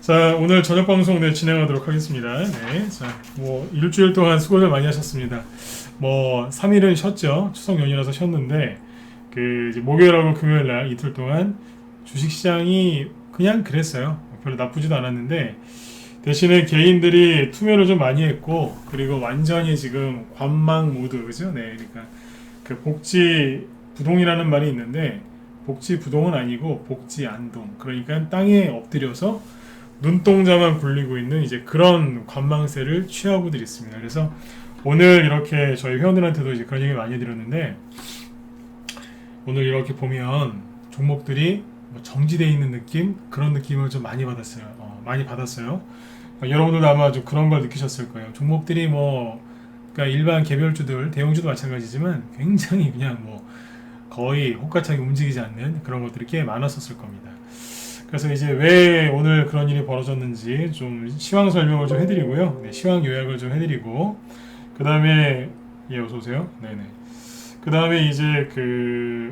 자, 오늘 저녁 방송 진행하도록 하겠습니다. 네. 자, 뭐, 일주일 동안 수고를 많이 하셨습니다. 뭐, 3일은 쉬었죠. 추석 연휴라서 쉬었는데, 이제 목요일하고 금요일 날 이틀 동안 주식시장이 그냥 그랬어요. 별로 나쁘지도 않았는데, 대신에 개인들이 투매를 좀 많이 했고, 그리고 완전히 지금 관망 모드, 그죠? 네. 그러니까, 복지 부동이라는 말이 있는데, 복지 부동은 아니고, 복지 안동. 그러니까 땅에 엎드려서 눈동자만 굴리고 있는 이제 그런 관망세를 취하고들 있습니다. 그래서 오늘 이렇게 저희 회원들한테도 이제 그런 얘기 많이 드렸는데, 오늘 이렇게 보면 종목들이 뭐 정지되어 있는 느낌, 그런 느낌을 좀 많이 받았어요. 많이 받았어요. 여러분들도 아마 좀 그런 걸 느끼셨을 거예요. 종목들이 뭐 그러니까 일반 개별주들, 대형주도 마찬가지지만 굉장히 그냥 뭐 거의 호가창이 움직이지 않는 그런 것들이 꽤 많았었을 겁니다. 그래서 이제 왜 오늘 그런 일이 벌어졌는지 좀 시황 설명을 좀 해드리고요. 네, 시황 요약을 좀 해드리고, 그 다음에, 예, 어서오세요. 네네. 그 다음에 이제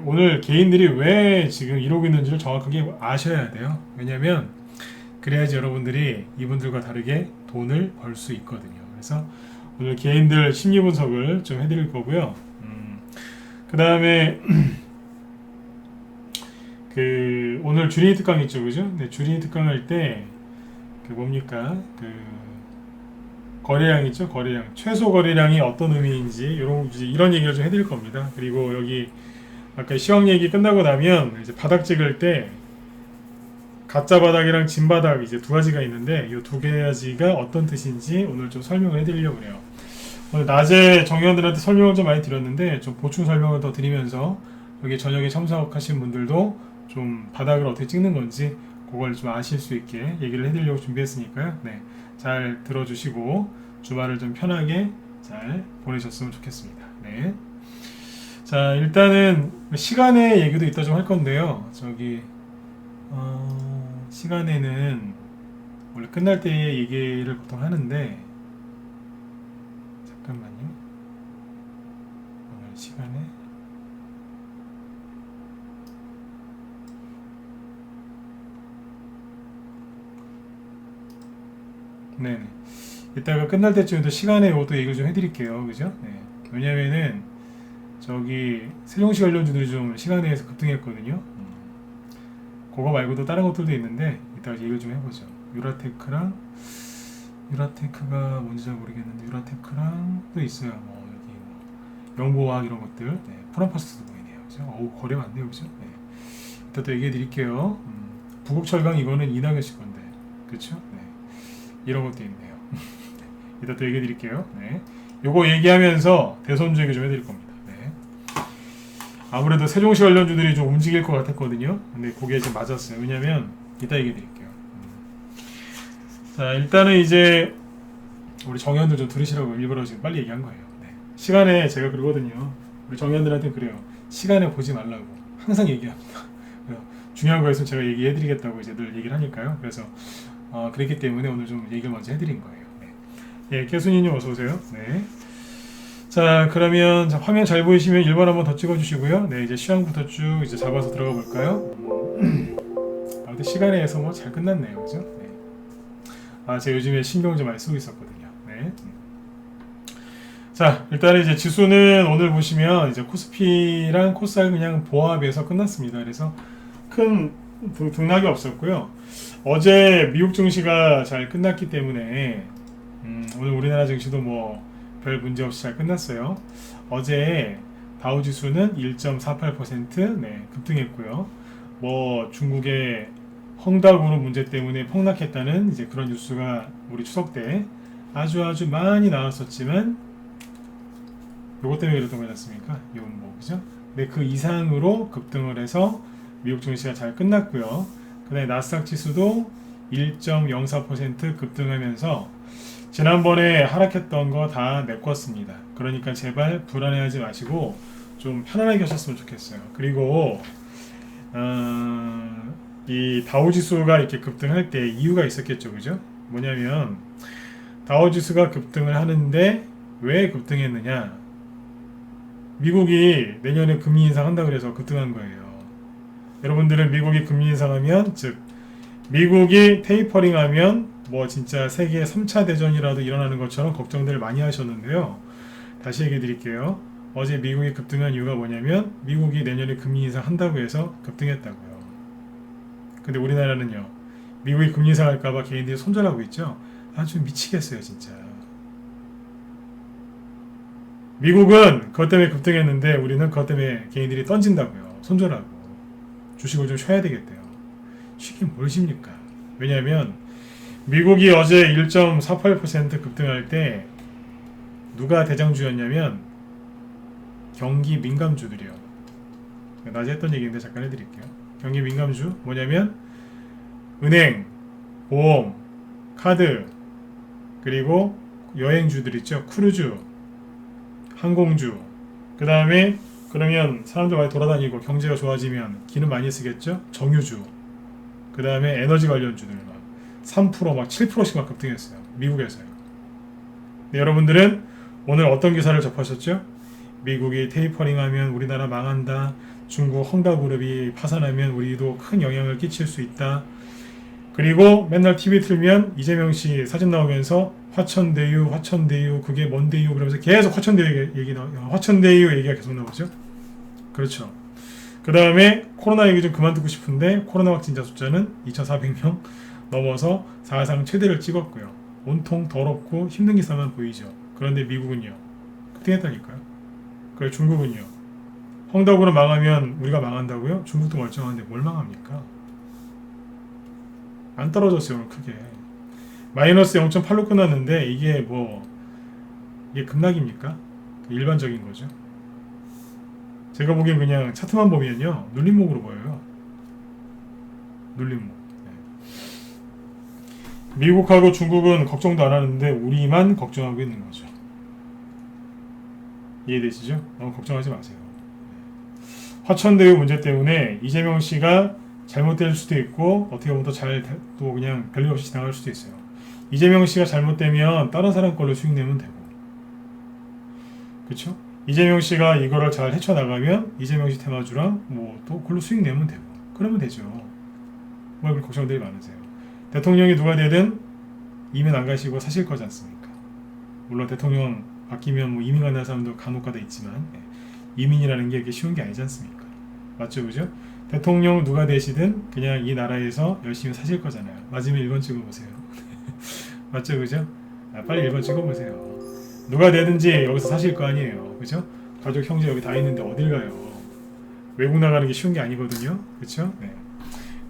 오늘 개인들이 왜 지금 이러고 있는지를 정확하게 아셔야 돼요. 왜냐면, 그래야지 여러분들이 이분들과 다르게 돈을 벌 수 있거든요. 그래서 오늘 개인들 심리 분석을 좀 해드릴 거고요. 그 다음에, 오늘 주린이 특강 있죠, 그죠? 네, 주린이 특강 할 때, 뭡니까? 거래량 있죠, 거래량. 최소 거래량이 어떤 의미인지, 이런 얘기를 좀 해드릴 겁니다. 그리고 여기, 아까 시황 얘기 끝나고 나면, 이제 바닥 찍을 때, 가짜 바닥이랑 진 바닥 이제 두 가지가 있는데, 이 두 가지가 어떤 뜻인지 오늘 좀 설명을 해드리려고 해요. 오늘 낮에 정의원들한테 설명을 좀 많이 드렸는데, 좀 보충 설명을 더 드리면서, 여기 저녁에 참석하신 분들도 좀 바닥을 어떻게 찍는 건지 그걸 좀 아실 수 있게 얘기를 해드리려고 준비했으니까요. 네, 잘 들어주시고 주말을 좀 편하게 잘 보내셨으면 좋겠습니다. 네. 자, 일단은 시간의 얘기도 이따 좀 할 건데요. 시간에는 원래 끝날 때 얘기를 보통 하는데, 잠깐만요. 오늘 시간에 네네. 이따가 끝날 때쯤에도 시간에 이것도 얘기를 좀 해드릴게요. 그죠? 네. 왜냐면은, 세종시 관련주들이 좀 시간에 의해서 급등했거든요. 그거 말고도 다른 것들도 있는데, 이따가 얘기를 좀 해보죠. 유라테크가 뭔지 잘 모르겠는데, 유라테크랑 또 있어요. 뭐, 여기, 뭐, 영보화학 이런 것들. 네. 프랑파스도 보이네요. 그죠? 어우, 거래 많네요. 그죠? 네. 이따 또 얘기해 드릴게요. 부국철강 이거는 이낙연 씨 건데. 그쵸? 네. 이런 것도 있네요. 이따 또 얘기해 드릴게요. 네. 요거 얘기하면서 대선주 얘기 좀 해드릴 겁니다. 네. 아무래도 세종시 관련주들이 좀 움직일 것 같았거든요. 근데 그게 좀 맞았어요. 왜냐면, 이따 얘기해 드릴게요. 자, 일단은 이제, 우리 정의원들 좀 들으시라고 일부러 지금 빨리 얘기한 거예요. 네. 시간에 제가 그러거든요. 우리 정의원들한테 그래요. 시간에 보지 말라고. 항상 얘기합니다. 중요한 거에서 제가 얘기해 드리겠다고 이제 늘 얘기를 하니까요. 그래서, 그렇기 때문에 오늘 좀 얘기를 먼저 해드린 거예요. 네. 예, 깨순이님 어서오세요. 네. 자, 그러면 화면 잘 보이시면 1번 한번 더 찍어주시고요. 네, 이제 시황부터 쭉 이제 잡아서 들어가 볼까요? 아무튼 시간에 의해서 뭐 잘 끝났네요. 그죠? 네. 제가 요즘에 신경 좀 많이 쓰고 있었거든요. 네. 자, 일단 이제 지수는 오늘 보시면 이제 코스피랑 코스닥 그냥 보합해서 끝났습니다. 그래서 큰 등락이 없었고요. 어제 미국 증시가 잘 끝났기 때문에 오늘 우리나라 증시도 뭐 별 문제 없이 잘 끝났어요. 어제 다우 지수는 1.48% 네, 급등했고요. 뭐 중국의 헝다고로 문제 때문에 폭락했다는 이제 그런 뉴스가 우리 추석 때 아주 많이 나왔었지만 요것 때문에 그랬던 거지 않습니까? 이건 뭐 그죠? 근데 그 이상으로 급등을 해서 미국 증시가 잘 끝났고요. 그 다음에 나스닥 지수도 1.04% 급등하면서 지난번에 하락했던 거 다 메꿨습니다. 그러니까 제발 불안해하지 마시고 좀 편안하게 하셨으면 좋겠어요. 그리고 이 다우지수가 이렇게 급등할 때 이유가 있었겠죠, 그죠? 뭐냐면 다우지수가 급등을 하는데 왜 급등했느냐? 미국이 내년에 금리 인상한다 그래서 급등한 거예요. 여러분들은 미국이 금리 인상하면 즉 미국이 테이퍼링하면 뭐 진짜 세계 3차 대전이라도 일어나는 것처럼 걱정들 많이 하셨는데요. 다시 얘기해 드릴게요. 어제 미국이 급등한 이유가 뭐냐면 미국이 내년에 금리 인상한다고 해서 급등했다고요. 근데 우리나라는요. 미국이 금리 인상할까봐 개인들이 손절하고 있죠. 아주 미치겠어요 진짜. 미국은 그것 때문에 급등했는데 우리는 그것 때문에 개인들이 던진다고요. 손절하고. 주식을 좀 쉬어야 되겠대요. 쉬긴 뭘 쉽니까? 왜냐하면 미국이 어제 1.48% 급등할 때 누가 대장주였냐면 경기 민감주들이요. 낮에 했던 얘기인데 잠깐 해드릴게요. 경기 민감주 뭐냐면 은행, 보험, 카드, 그리고 여행주들 있죠. 크루즈, 항공주. 그 다음에 그러면 사람들 많이 돌아다니고 경제가 좋아지면 기름 많이 쓰겠죠. 정유주. 그 다음에 에너지 관련주들 막 3%, 막 7%씩 막 급등했어요. 미국에서요. 네, 여러분들은 오늘 어떤 기사를 접하셨죠? 미국이 테이퍼링하면 우리나라 망한다. 중국 헝다그룹이 파산하면 우리도 큰 영향을 끼칠 수 있다. 그리고 맨날 TV 틀면 이재명 씨 사진 나오면서 화천대유, 화천대유, 그게 뭔데유 그러면서 계속 화천대유 얘기 화천대유 얘기가 계속 나오죠. 그렇죠. 그 다음에 코로나 얘기 좀 그만 듣고 싶은데 코로나 확진자 숫자는 2,400명 넘어서 사상 최대를 찍었고요. 온통 더럽고 힘든 기사만 보이죠. 그런데 미국은요. 급등했다니까요. 그리고 중국은요. 헝다그룹 망하면 우리가 망한다고요? 중국도 멀쩡한데 뭘 망합니까? 안 떨어졌어요. 오늘 크게. 마이너스 0.8로 끝났는데 이게 급락입니까? 일반적인 거죠. 제가 보기엔 그냥 차트만 보면요. 눌림목으로 보여요. 눌림목. 네. 미국하고 중국은 걱정도 안 하는데 우리만 걱정하고 있는 거죠. 이해되시죠? 너무 걱정하지 마세요. 화천대유 문제 때문에 이재명 씨가 잘못될 수도 있고 어떻게 보면 또 그냥 별일 없이 지나갈 수도 있어요. 이재명 씨가 잘못되면 다른 사람 걸로 수익 내면 되고, 그렇죠? 이재명 씨가 이거를 잘 헤쳐나가면 이재명 씨 테마주랑 또 그걸로 수익 내면 되고 그러면 되죠. 왜 그렇게 걱정들이 많으세요? 대통령이 누가 되든 이민 안 가시고 사실 거지 않습니까? 물론 대통령 바뀌면 이민 가는 사람도 간혹가다 있지만 이민이라는 게 쉬운 게 아니지 않습니까? 맞죠, 그죠? 대통령 누가 되시든 그냥 이 나라에서 열심히 사실 거잖아요. 맞으면 1번 찍어보세요. 맞죠, 그죠? 빨리 1번 찍어보세요. 누가 되든지 여기서 사실 거 아니에요. 그죠? 가족, 형제 여기 다 있는데 어딜 가요? 외국 나가는 게 쉬운 게 아니거든요. 그쵸? 네.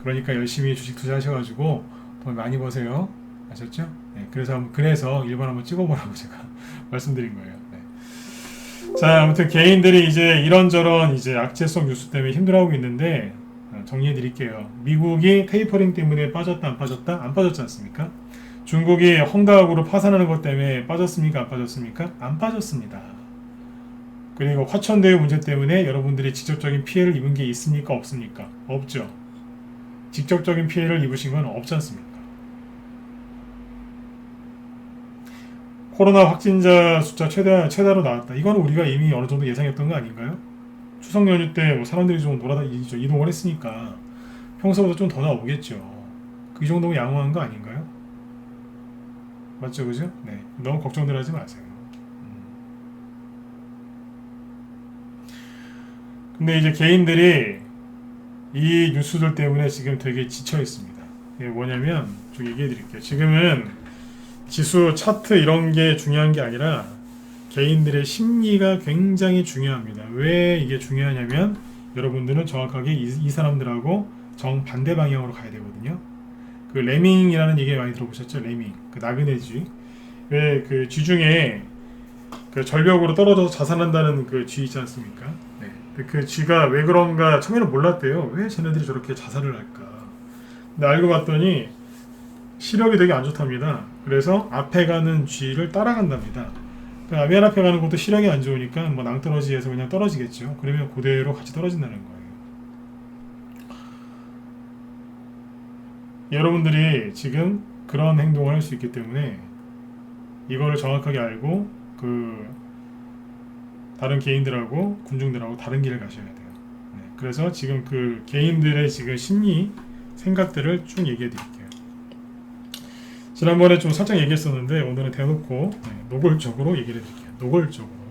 그러니까 열심히 주식 투자하셔가지고 돈 많이 버세요. 아셨죠? 네. 그래서 1번 한번 찍어보라고 제가 말씀드린 거예요. 네. 자, 아무튼 개인들이 이제 이런저런 이제 악재성 뉴스 때문에 힘들어하고 있는데 정리해 드릴게요. 미국이 테이퍼링 때문에 빠졌다, 안 빠졌다? 안 빠졌지 않습니까? 중국이 헝다그룹 파산하는 것 때문에 빠졌습니까? 안 빠졌습니까? 안 빠졌습니다. 그리고 화천대유 문제 때문에 여러분들이 직접적인 피해를 입은 게 있습니까? 없습니까? 없죠. 직접적인 피해를 입으신 건 없지 않습니까? 코로나 확진자 숫자 최다로 나왔다. 이거는 우리가 이미 어느 정도 예상했던 거 아닌가요? 추석 연휴 때 사람들이 좀 이동을 했으니까 평소보다 좀 더 나오겠죠. 그 정도면 양호한 거 아닌가요? 맞죠, 그죠? 네, 너무 걱정들 하지 마세요. 근데 이제 개인들이 이 뉴스들 때문에 지금 되게 지쳐 있습니다. 이게 뭐냐면 좀 얘기해 드릴게요. 지금은 지수 차트 이런 게 중요한 게 아니라 개인들의 심리가 굉장히 중요합니다. 왜 이게 중요하냐면 여러분들은 정확하게 이 사람들하고 정반대 방향으로 가야 되거든요. 그 레밍이라는 얘기 많이 들어보셨죠? 레밍, 그 나그네 쥐. 왜 그 쥐 중에 그 절벽으로 떨어져서 자살한다는 그 쥐 있지 않습니까? 네. 그 쥐가 왜 그런가 처음에는 몰랐대요. 왜 쟤네들이 저렇게 자살을 할까? 근데 알고 봤더니 시력이 되게 안 좋답니다. 그래서 앞에 가는 쥐를 따라간답니다. 그러니까 맨 앞에 가는 것도 시력이 안 좋으니까 낭떠러지에서 그냥 떨어지겠죠. 그러면 그대로 같이 떨어진다는 거예요. 여러분들이 지금 그런 행동을 할 수 있기 때문에 이거를 정확하게 알고 다른 개인들하고 군중들하고 다른 길을 가셔야 돼요. 네, 그래서 지금 그 개인들의 지금 심리 생각들을 쭉 얘기해 드릴게요. 지난번에 좀 살짝 얘기했었는데 오늘은 대놓고 노골적으로 얘기를 해드릴게요. 노골적으로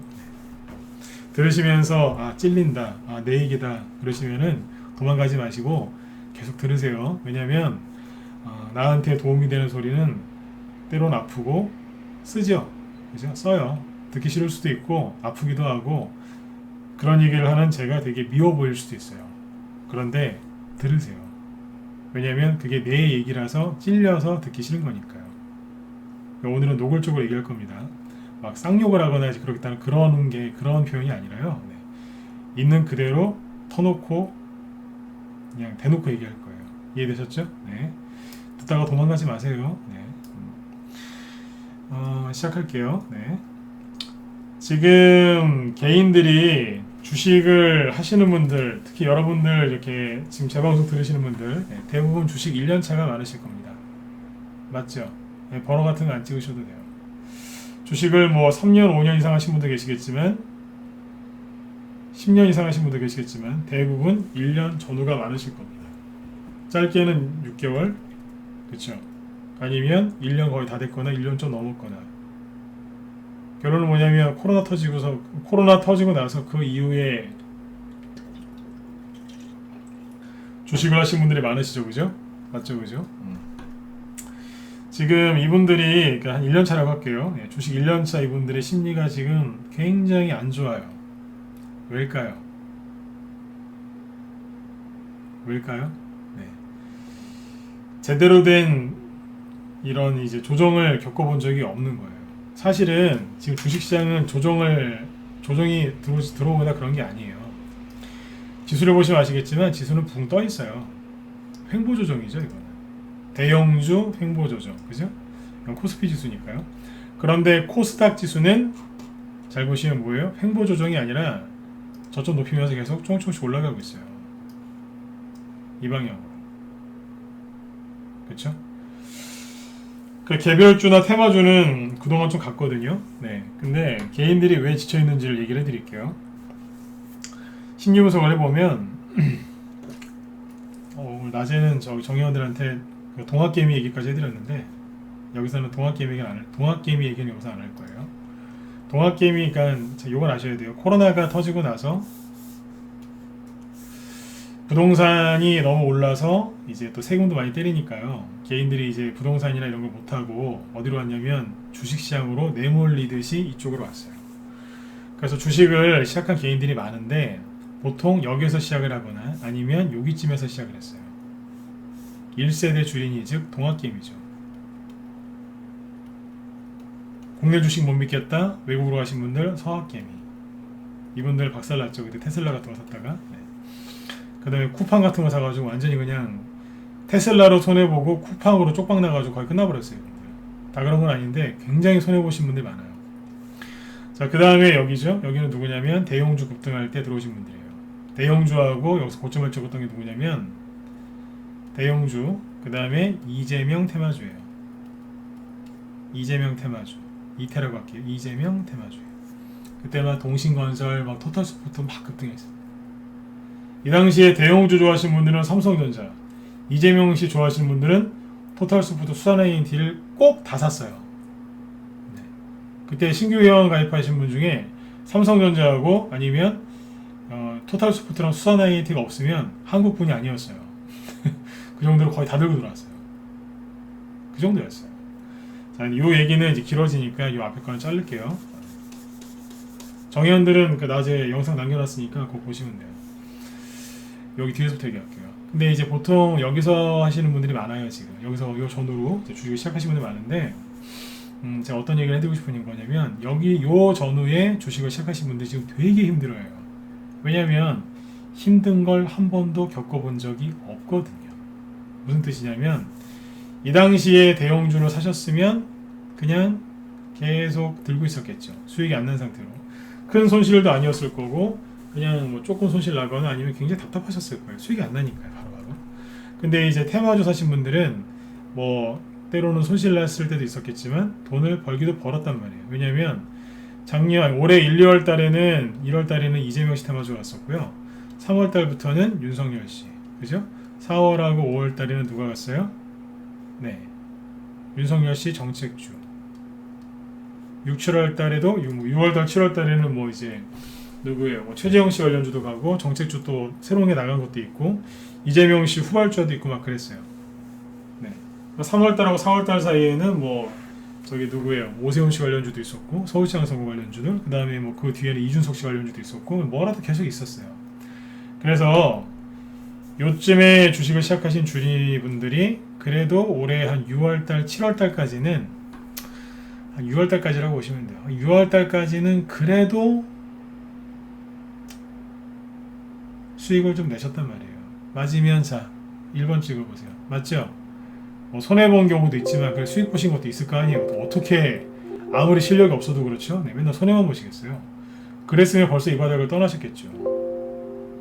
들으시면서 아 찔린다, 아 내 얘기다 그러시면은 도망가지 마시고 계속 들으세요. 왜냐면 나한테 도움이 되는 소리는 때론 아프고 쓰죠. 그죠? 써요. 듣기 싫을 수도 있고 아프기도 하고 그런 얘기를 하는 제가 되게 미워 보일 수도 있어요. 그런데 들으세요. 왜냐면 그게 내 얘기라서 찔려서 듣기 싫은 거니까요. 오늘은 노골적으로 얘기할 겁니다. 막 쌍욕을 하거나 그렇겠다는 그런 표현이 아니라요. 네. 있는 그대로 터놓고 그냥 대놓고 얘기할 거예요. 이해되셨죠? 네. 듣다가 도망가지 마세요. 네. 시작할게요. 네. 지금 개인들이 주식을 하시는 분들, 특히 여러분들 이렇게 지금 제 방송 들으시는 분들 대부분 주식 1년차가 많으실 겁니다. 맞죠? 네, 번호 같은 거 안 찍으셔도 돼요. 주식을 뭐 3년, 5년 이상 하신 분도 계시겠지만 10년 이상 하신 분도 계시겠지만 대부분 1년 전후가 많으실 겁니다. 짧게는 6개월, 그렇죠? 아니면 1년 거의 다 됐거나 1년 좀 넘었거나. 결론은 뭐냐면 코로나 터지고 나서 그 이후에 주식을 하신 분들이 많으시죠, 그죠? 맞죠, 그죠? 지금 이분들이 그러니까 한 1년 차라고 할게요. 주식 1년 차 이분들의 심리가 지금 굉장히 안 좋아요. 왜일까요? 왜일까요? 네. 제대로 된 이런 이제 조정을 겪어본 적이 없는 거예요. 사실은 지금 주식시장은 조정이 들어오거나 그런 게 아니에요. 지수를 보시면 아시겠지만 지수는 붕 떠 있어요. 횡보 조정이죠, 이거는. 대형주 횡보 조정, 그죠? 이건 코스피 지수니까요. 그런데 코스닥 지수는 잘 보시면 뭐예요? 횡보 조정이 아니라 저점 높이면서 계속 조금씩 올라가고 있어요. 이 방향으로. 그렇죠? 그 개별주나 테마주는 그동안 좀 갔거든요. 네. 근데 개인들이 왜 지쳐 있는지를 얘기를 해드릴게요. 신규 분석을 해보면 오늘 낮에는 정의원들한테 그 동학개미 얘기까지 해드렸는데 여기서는 동학개미 얘기는 여기서 안 할 거예요. 동학개미, 그러니까 이건 아셔야 돼요. 코로나가 터지고 나서 부동산이 너무 올라서 이제 또 세금도 많이 때리니까요. 개인들이 이제 부동산이나 이런 걸 못하고 어디로 왔냐면 주식시장으로 내몰리듯이 이쪽으로 왔어요. 그래서 주식을 시작한 개인들이 많은데 보통 여기서 시작을 하거나 아니면 여기쯤에서 시작을 했어요. 1세대 주린이 즉 동학개미죠. 국내 주식 못 믿겠다 외국으로 가신 분들 서학개미. 이분들 박살났죠. 그때 테슬라 같은 거 샀다가 그 다음에 쿠팡 같은 거 사가지고 완전히 그냥 테슬라로 손해보고 쿠팡으로 쪽박 나가지고 거의 끝나버렸어요. 다 그런 건 아닌데 굉장히 손해보신 분들이 많아요. 자, 그 다음에 여기죠. 여기는 누구냐면 대형주 급등할 때 들어오신 분들이에요. 대형주하고 여기서 고점을 찍었던 게 누구냐면 대형주, 그 다음에 이재명 테마주예요. 이재명 테마주. 이태라고 할게요. 이재명 테마주예요. 그때만 동신건설, 막 토탈스포트 막 급등했어요. 이 당시에 대형주 좋아하시는 분들은 삼성전자, 이재명 씨 좋아하시는 분들은 토탈스포트, 수산ANT를 꼭 다 샀어요. 네. 그때 신규 회원 가입하신 분 중에 삼성전자하고 아니면 토탈스포트랑 수산ANT가 없으면 한국분이 아니었어요. 그 정도로 거의 다 들고 들어왔어요. 그 정도였어요. 자, 이 얘기는 이제 길어지니까 이 앞에 거는 자를게요. 정의원들은 그 낮에 영상 남겨놨으니까 그거 보시면 돼요. 여기 뒤에서부터 얘기할게요. 근데 이제 보통 여기서 하시는 분들이 많아요. 지금 여기서 요 전후로 주식을 시작하시는 분들이 많은데 제가 어떤 얘기를 해드리고 싶은 거냐면 여기 요 전후에 주식을 시작하신 분들이 지금 되게 힘들어요. 왜냐면 힘든 걸 한 번도 겪어본 적이 없거든요. 무슨 뜻이냐면 이 당시에 대형주를 사셨으면 그냥 계속 들고 있었겠죠. 수익이 안 난 상태로. 큰 손실도 아니었을 거고 그냥 뭐 조금 손실 나거나 아니면 굉장히 답답하셨을 거예요. 수익이 안 나니까요, 바로바로. 근데 이제 테마주 사신 분들은 뭐 때로는 손실 났을 때도 있었겠지만 돈을 벌기도 벌었단 말이에요. 왜냐면 올해 1, 2월 달에는 1월 달에는 이재명 씨 테마주가 왔었고요. 3월 달부터는 윤석열 씨. 그죠? 4월하고 5월 달에는 누가 갔어요? 네. 윤석열 씨 정책주. 6, 7월 달에도 6월 달, 7월 달에는 뭐 이제 누구예요? 뭐 최재형 씨 관련주도 가고 정책주 또 새로운 게 나간 것도 있고 이재명 씨 후발주도 있고 막 그랬어요. 네. 3월 달하고 4월 달 사이에는 뭐 저기 누구예요? 오세훈 씨 관련주도 있었고 서울시장 선거 관련주들 그다음에 뭐 그 뒤에는 이준석 씨 관련주도 있었고 뭐라도 계속 있었어요. 그래서 요쯤에 주식을 시작하신 주리분들이 그래도 올해 한 6월달, 7월달까지는 한 6월달까지라고 보시면 돼요. 6월달까지는 그래도 수익을 좀 내셨단 말이에요. 맞으면 자 1번 찍어보세요. 맞죠? 뭐 손해본 경우도 있지만 그 수익 보신 것도 있을 거 아니에요. 어떻게 아무리 실력이 없어도 그렇죠. 네, 맨날 손해만 보시겠어요. 그랬으면 벌써 이 바닥을 떠나셨겠죠.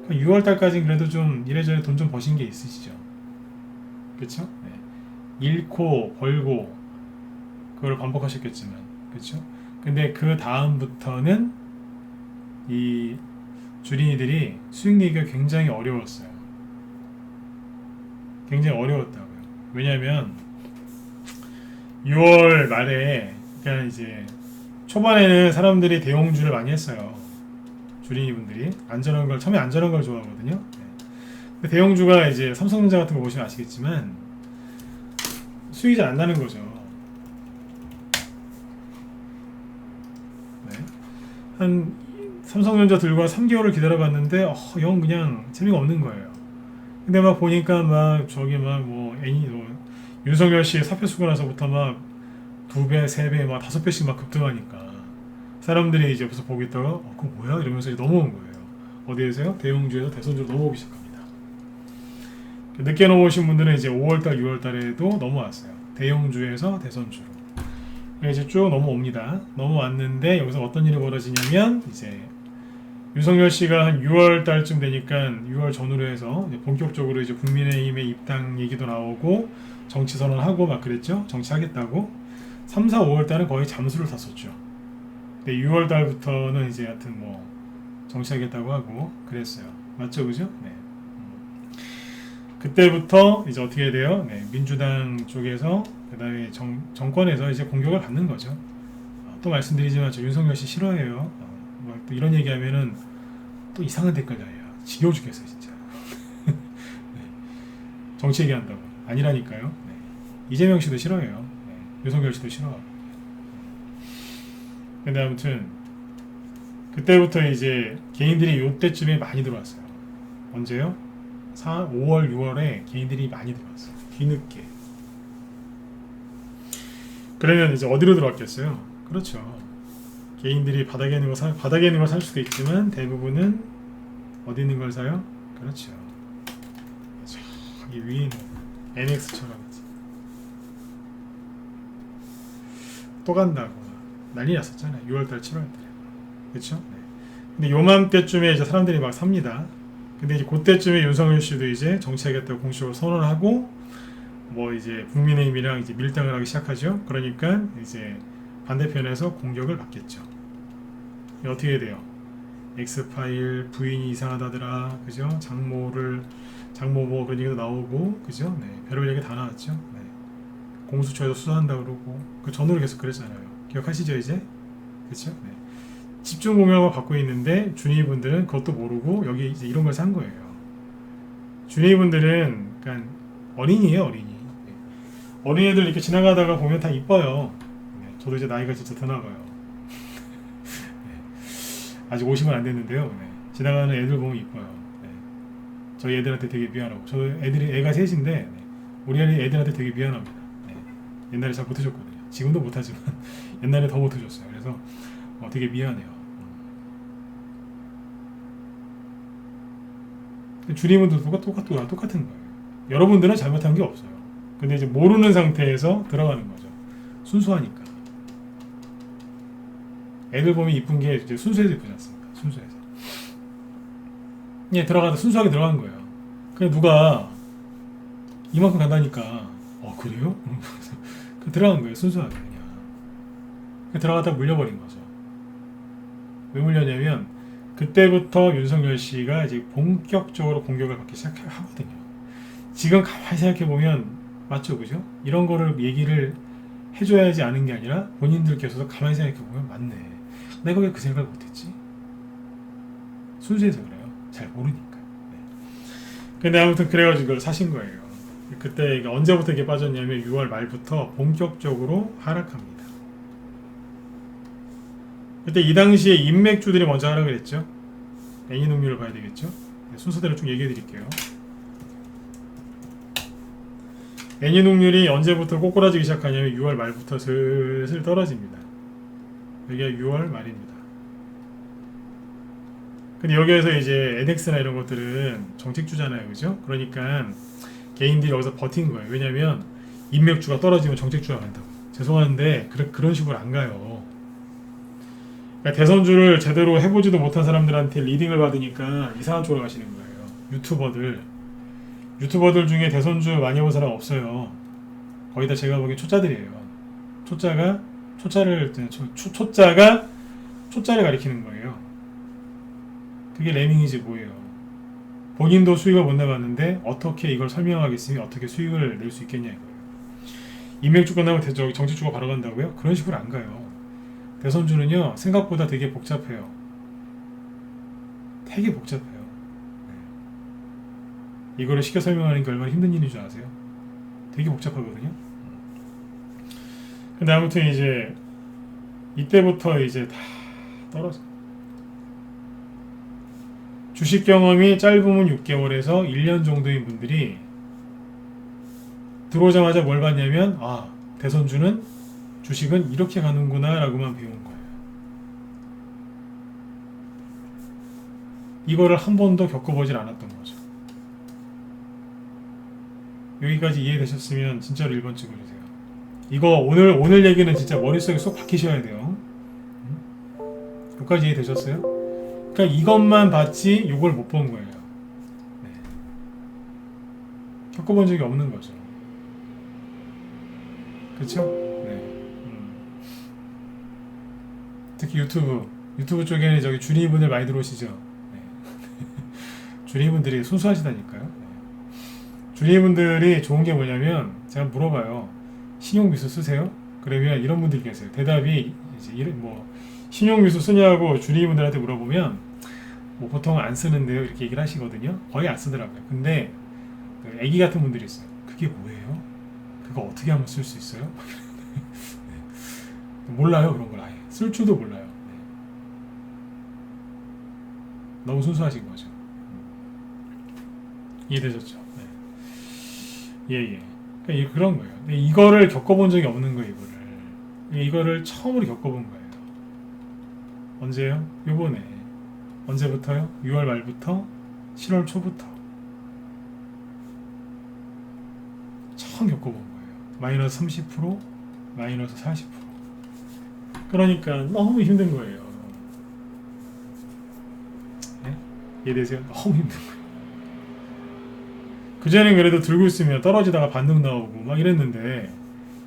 6월달까지는 그래도 좀 이래저래 돈 좀 버신 게 있으시죠. 그렇죠? 네. 잃고 벌고 그걸 반복하셨겠지만 그렇죠? 근데 그 다음부터는 이 주린이들이 수익 내기가 굉장히 어려웠어요. 굉장히 어려웠다고요. 왜냐하면 6월 말에 그러니까 이제 초반에는 사람들이 대형주를 많이 했어요. 주린이분들이 안전한 걸 처음에 안전한 걸 좋아하거든요. 네. 근데 대형주가 이제 삼성전자 같은 거 보시면 아시겠지만 수익이 잘 안 나는 거죠. 네. 한 삼성전자 들고 한 3개월을 기다려봤는데 영 그냥 재미가 없는 거예요. 근데 막 보니까 막 저기 막 뭐 애니 윤석열 씨 사표 쓰고 나서부터 막 2배, 3배, 막 5배씩 막 급등하니까 사람들이 이제 옆에서 보고 있다가 그거 뭐야? 이러면서 이제 넘어온 거예요. 어디에서요? 대형주에서 대선주로 넘어오기 시작합니다. 늦게 넘어오신 분들은 이제 5월달, 6월달에도 넘어왔어요. 대형주에서 대선주로. 이제 쭉 넘어옵니다. 넘어왔는데 여기서 어떤 일이 벌어지냐면 이제 윤석열 씨가 한 6월 달쯤 되니까 6월 전후로 해서 이제 본격적으로 이제 국민의힘의 입당 얘기도 나오고 정치 선언하고 막 그랬죠. 정치하겠다고. 3, 4, 5월 달은 거의 잠수를 탔었죠. 근데 6월 달부터는 이제 하여튼 뭐 정치하겠다고 하고 그랬어요. 맞죠, 그죠? 네. 그때부터 이제 어떻게 돼요? 네, 민주당 쪽에서 그다음에 정권에서 이제 공격을 받는 거죠. 또 말씀드리지만 저 윤석열 씨 싫어해요. 또 이런 얘기하면은 또 이상한 댓글 달려요. 지겨워 죽겠어요 진짜. 네. 정치 얘기한다고 아니라니까요. 네. 이재명 씨도 싫어해요. 네. 윤석열 씨도 싫어하고. 근데 아무튼 그때부터 이제 개인들이 요때쯤에 많이 들어왔어요. 언제요? 5월, 6월에 개인들이 많이 들어왔어요. 뒤늦게. 그러면 이제 어디로 들어왔겠어요? 그렇죠. 개인들이 바닥에 있는 걸 살 수도 있지만 대부분은 어디 있는 걸 사요? 그렇죠. 저기 위에 있는 NX처럼 또 간다고 난리 났었잖아요. 6월달, 7월달에. 그렇죠? 네. 근데 요맘때쯤에 이제 사람들이 막 삽니다. 근데 이제 그때쯤에 윤석열 씨도 이제 정치하겠다고 공식으로 선언하고 뭐 이제 국민의힘이랑 이제 밀당을 하기 시작하죠. 그러니까 이제 반대편에서 공격을 받겠죠. 어떻게 돼요? 엑스파일 부인이 이상하다더라, 그죠? 장모 뭐 그런 얘기도 나오고, 그죠? 네, 별별 얘기 다 나왔죠. 네. 공수처에서 수사한다 그러고 그 전후로 계속 그랬잖아요. 기억하시죠 이제? 그렇죠? 네. 집중 공격을 받고 있는데 준이분들은 그것도 모르고 여기 이제 이런 걸 산 거예요. 준이분들은 그러니까 어린이에요, 어린이. 네. 어린이들 이렇게 지나가다가 보면 다 이뻐요. 네. 저도 이제 나이가 진짜 드나봐요. 네. 아직 50은 안 됐는데요. 네. 지나가는 애들 보면 이뻐요. 네. 저희 애들한테 되게 미안하고 저 애가 셋인데 네. 우리 애들한테 되게 미안합니다. 네. 옛날에 잘 못해줬거든요. 지금도 못하지만 옛날에 더 못해줬어요. 그래서 되게 미안해요. 주님은 똑같은 거예요. 여러분들은 잘못한 게 없어요. 근데 이제 모르는 상태에서 들어가는 거죠. 순수하니까. 애들 보면 이쁜 게 이제 순수해서 이쁘지 않습니까? 순수해서. 예, 순수하게 들어간 거예요. 그냥 누가 이만큼 간다니까. 그래요? 들어간 거예요. 순수하게 그냥. 들어가다가 물려버린 거죠. 왜 물렸냐면 그때부터 윤석열 씨가 이제 본격적으로 공격을 받기 시작하거든요. 지금 가만히 생각해 보면 맞죠, 그죠? 이런 거를 얘기를 해줘야지 아는 게 아니라 본인들께서도 가만히 생각해보면 맞네. 내가 왜 그 생각을 못했지? 순수해서 그래요. 잘 모르니까. 네. 근데 아무튼 그래가지고 이걸 사신 거예요. 그때 이게 언제부터 이게 빠졌냐면 6월 말부터 본격적으로 하락합니다. 그때 이 당시에 인맥주들이 먼저 하락을 했죠. 애니농률을 봐야 되겠죠. 네, 순서대로 쭉 얘기해 드릴게요. 애니농률이 언제부터 꼬꾸라지기 시작하냐면 6월 말부터 슬슬 떨어집니다. 여기가 6월 말입니다. 근데 여기에서 이제 NX나 이런 것들은 정책주잖아요, 그죠? 그러니까 개인들이 여기서 버틴 거예요. 왜냐면 인맥주가 떨어지면 정책주가 간다고. 죄송한데 그런 식으로 안 가요. 그러니까 대선주를 제대로 해보지도 못한 사람들한테 리딩을 받으니까 이상한 쪽으로 가시는 거예요. 유튜버들 중에 대선주 많이 해본 사람 없어요. 거의 다 제가 보기엔 초짜들이에요. 초짜를 가리키는 거예요. 그게 레밍이지 뭐예요. 본인도 수익을 못 내봤는데 어떻게 이걸 설명하겠으니 어떻게 수익을 낼 수 있겠냐 이거예요. 인맥주 끝나면 정치주가 바로 간다고요? 그런 식으로 안 가요. 대선주는요 생각보다 되게 복잡해요. 되게 복잡해요. 네. 이거를 쉽게 설명하는 게 얼마나 힘든 일인 줄 아세요? 되게 복잡하거든요. 근데 아무튼 이제 이때부터 이제 다 떨어져. 주식 경험이 짧으면 6개월에서 1년 정도인 분들이 들어오자마자 뭘 봤냐면 대선주는 주식은 이렇게 가는구나 라고만 배운 거예요. 이거를 한 번도 겪어보질 않았던 거죠. 여기까지 이해되셨으면 진짜로 1번 찍어주세요. 이거 오늘 얘기는 진짜 머릿속에 쏙 박히셔야 돼요. 여기까지 이해되셨어요? 그러니까 이것만 봤지 이걸 못 본 거예요. 네. 겪어본 적이 없는 거죠. 그렇죠? 네. 특히 유튜브 쪽에는 저기 주리분들 많이 들어오시죠? 네. 주리분들이 순수하시다니까요. 네. 주리분들이 좋은 게 뭐냐면 제가 물어봐요. 신용미수 쓰세요? 그러면 이런 분들이 계세요. 대답이 이제 신용미수 쓰냐고 주리분들한테 물어보면 보통 안 쓰는데요 이렇게 얘기를 하시거든요. 거의 안 쓰더라고요. 근데 애기 같은 분들이 있어요. 그게 뭐예요? 그거 어떻게 하면 쓸 수 있어요? 네. 몰라요 그런 걸 아예. 쓸 줄도 몰라요. 네. 너무 순수하신 거죠. 이해되셨죠? 네. 예. 그러니까 그런 거예요. 근데 이거를 겪어본 적이 없는 거예요. 이거를 처음으로 겪어본 거예요. 언제요? 요번에. 언제부터요? 6월 말부터 7월 초부터 처음 겪어본 거예요. 마이너스 30%, 마이너스 40%. 그러니까 너무 힘든 거예요. 네? 이해되세요? 너무 힘든 거예요. 그전엔 그래도 들고 있으면 떨어지다가 반등 나오고 막 이랬는데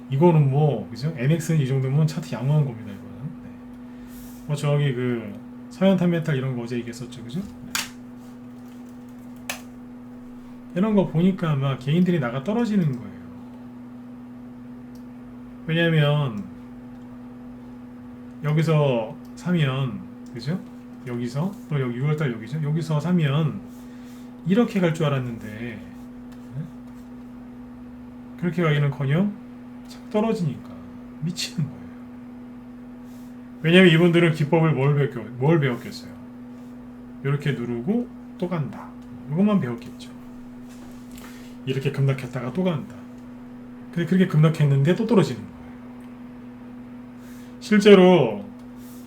이거는 그죠? NX는 이 정도면 차트 양호한 겁니다. 이거는. 네. 저기 서현탄메탈 이런 거 어제 얘기했었죠, 그죠? 네. 이런 거 보니까 아마 개인들이 나가 떨어지는 거예요. 왜냐면 여기서 사면, 그죠? 여기서 또 여기 6월달 여기죠? 여기서 사면 이렇게 갈 줄 알았는데 네? 그렇게 가기는커녕 착 떨어지니까 미치는 거예요. 왜냐면 이분들은 기법을 뭘 배웠겠어요? 이렇게 누르고 또 간다. 이것만 배웠겠죠. 이렇게 급락했다가 또 간다. 근데 그렇게 급락했는데 또 떨어지는 거예요. 실제로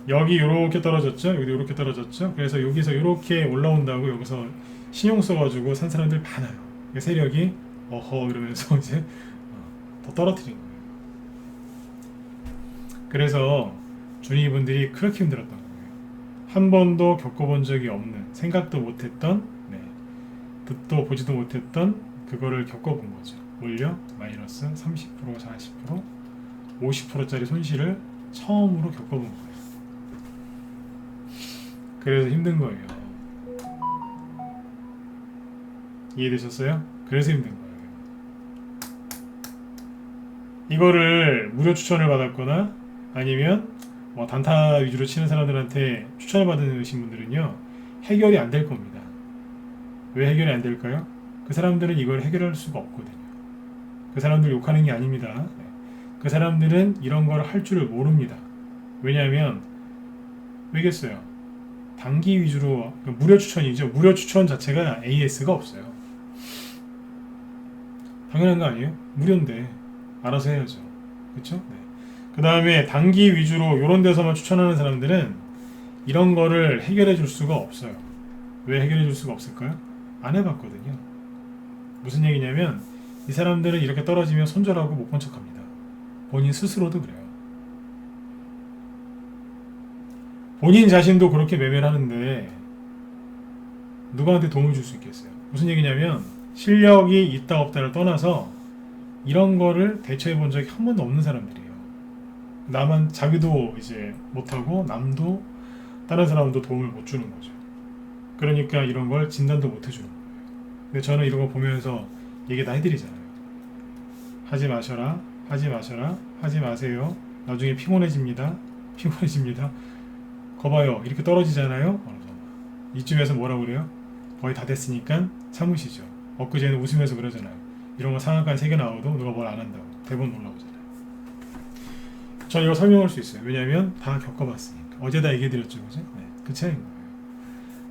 여기 이렇게 떨어졌죠. 여기도 이렇게 떨어졌죠. 그래서 여기서 이렇게 올라온다고 여기서 신용 써가지고 산 사람들 많아요. 세력이 어허 이러면서 이제 더 떨어뜨린 거예요. 그래서 주니분들이 그렇게 힘들었던 거예요. 한 번도 겪어본 적이 없는, 생각도 못했던, 듣도 보지도 못했던 그거를 겪어본 거죠. 뭘요? 마이너스 30%, 40%, 50%짜리 손실을 처음으로 겪어본 거예요. 그래서 힘든 거예요. 이해되셨어요? 그래서 힘든 거예요. 이거를 무료 추천을 받았거나 아니면 뭐 단타 위주로 치는 사람들한테 추천을 받으신 분들은요, 해결이 안 될 겁니다. 왜 해결이 안 될까요? 그 사람들은 이걸 해결할 수가 없거든요. 그 사람들 욕하는 게 아닙니다. 그 사람들은 이런 걸 할 줄을 모릅니다. 왜냐하면 왜겠어요? 단기 위주로 무료 추천이죠. 무료 추천 자체가 AS가 없어요. 당연한 거 아니에요? 무료인데 알아서 해야죠. 그렇죠? 네. 그 다음에 단기 위주로 이런 데서만 추천하는 사람들은 이런 거를 해결해 줄 수가 없어요. 왜 해결해 줄 수가 없을까요? 안 해봤거든요. 무슨 얘기냐면 이 사람들은 이렇게 떨어지면 손절하고 못 본 척합니다. 본인 스스로도 그래요. 본인 자신도 그렇게 매매를 하는데 누구한테 도움을 줄 수 있겠어요? 무슨 얘기냐면 실력이 있다 없다를 떠나서 이런 거를 대처해 본 적이 한 번도 없는 사람들이에요. 나만 자기도 이제 못하고 남도 다른 사람도 도움을 못 주는 거죠. 그러니까 이런 걸 진단도 못 해주는 거예요. 근데 저는 이런 거 보면서 얘기 다 해드리잖아요. 하지 마셔라, 하지 마셔라, 하지 마세요. 나중에 피곤해집니다. 피곤해집니다. 거봐요, 이렇게 떨어지잖아요. 이쯤에서 뭐라고 그래요? 거의 다 됐으니까 참으시죠. 엊그제는 웃으면서 그러잖아요. 이런 거 상한가 3개 나와도 누가 뭘 안 한다고 대본 올라오잖아요. 저 이거 설명할 수 있어요. 왜냐하면 다 겪어봤으니까. 어제 다 얘기해드렸죠, 그죠? 네, 그 차이인 거예요.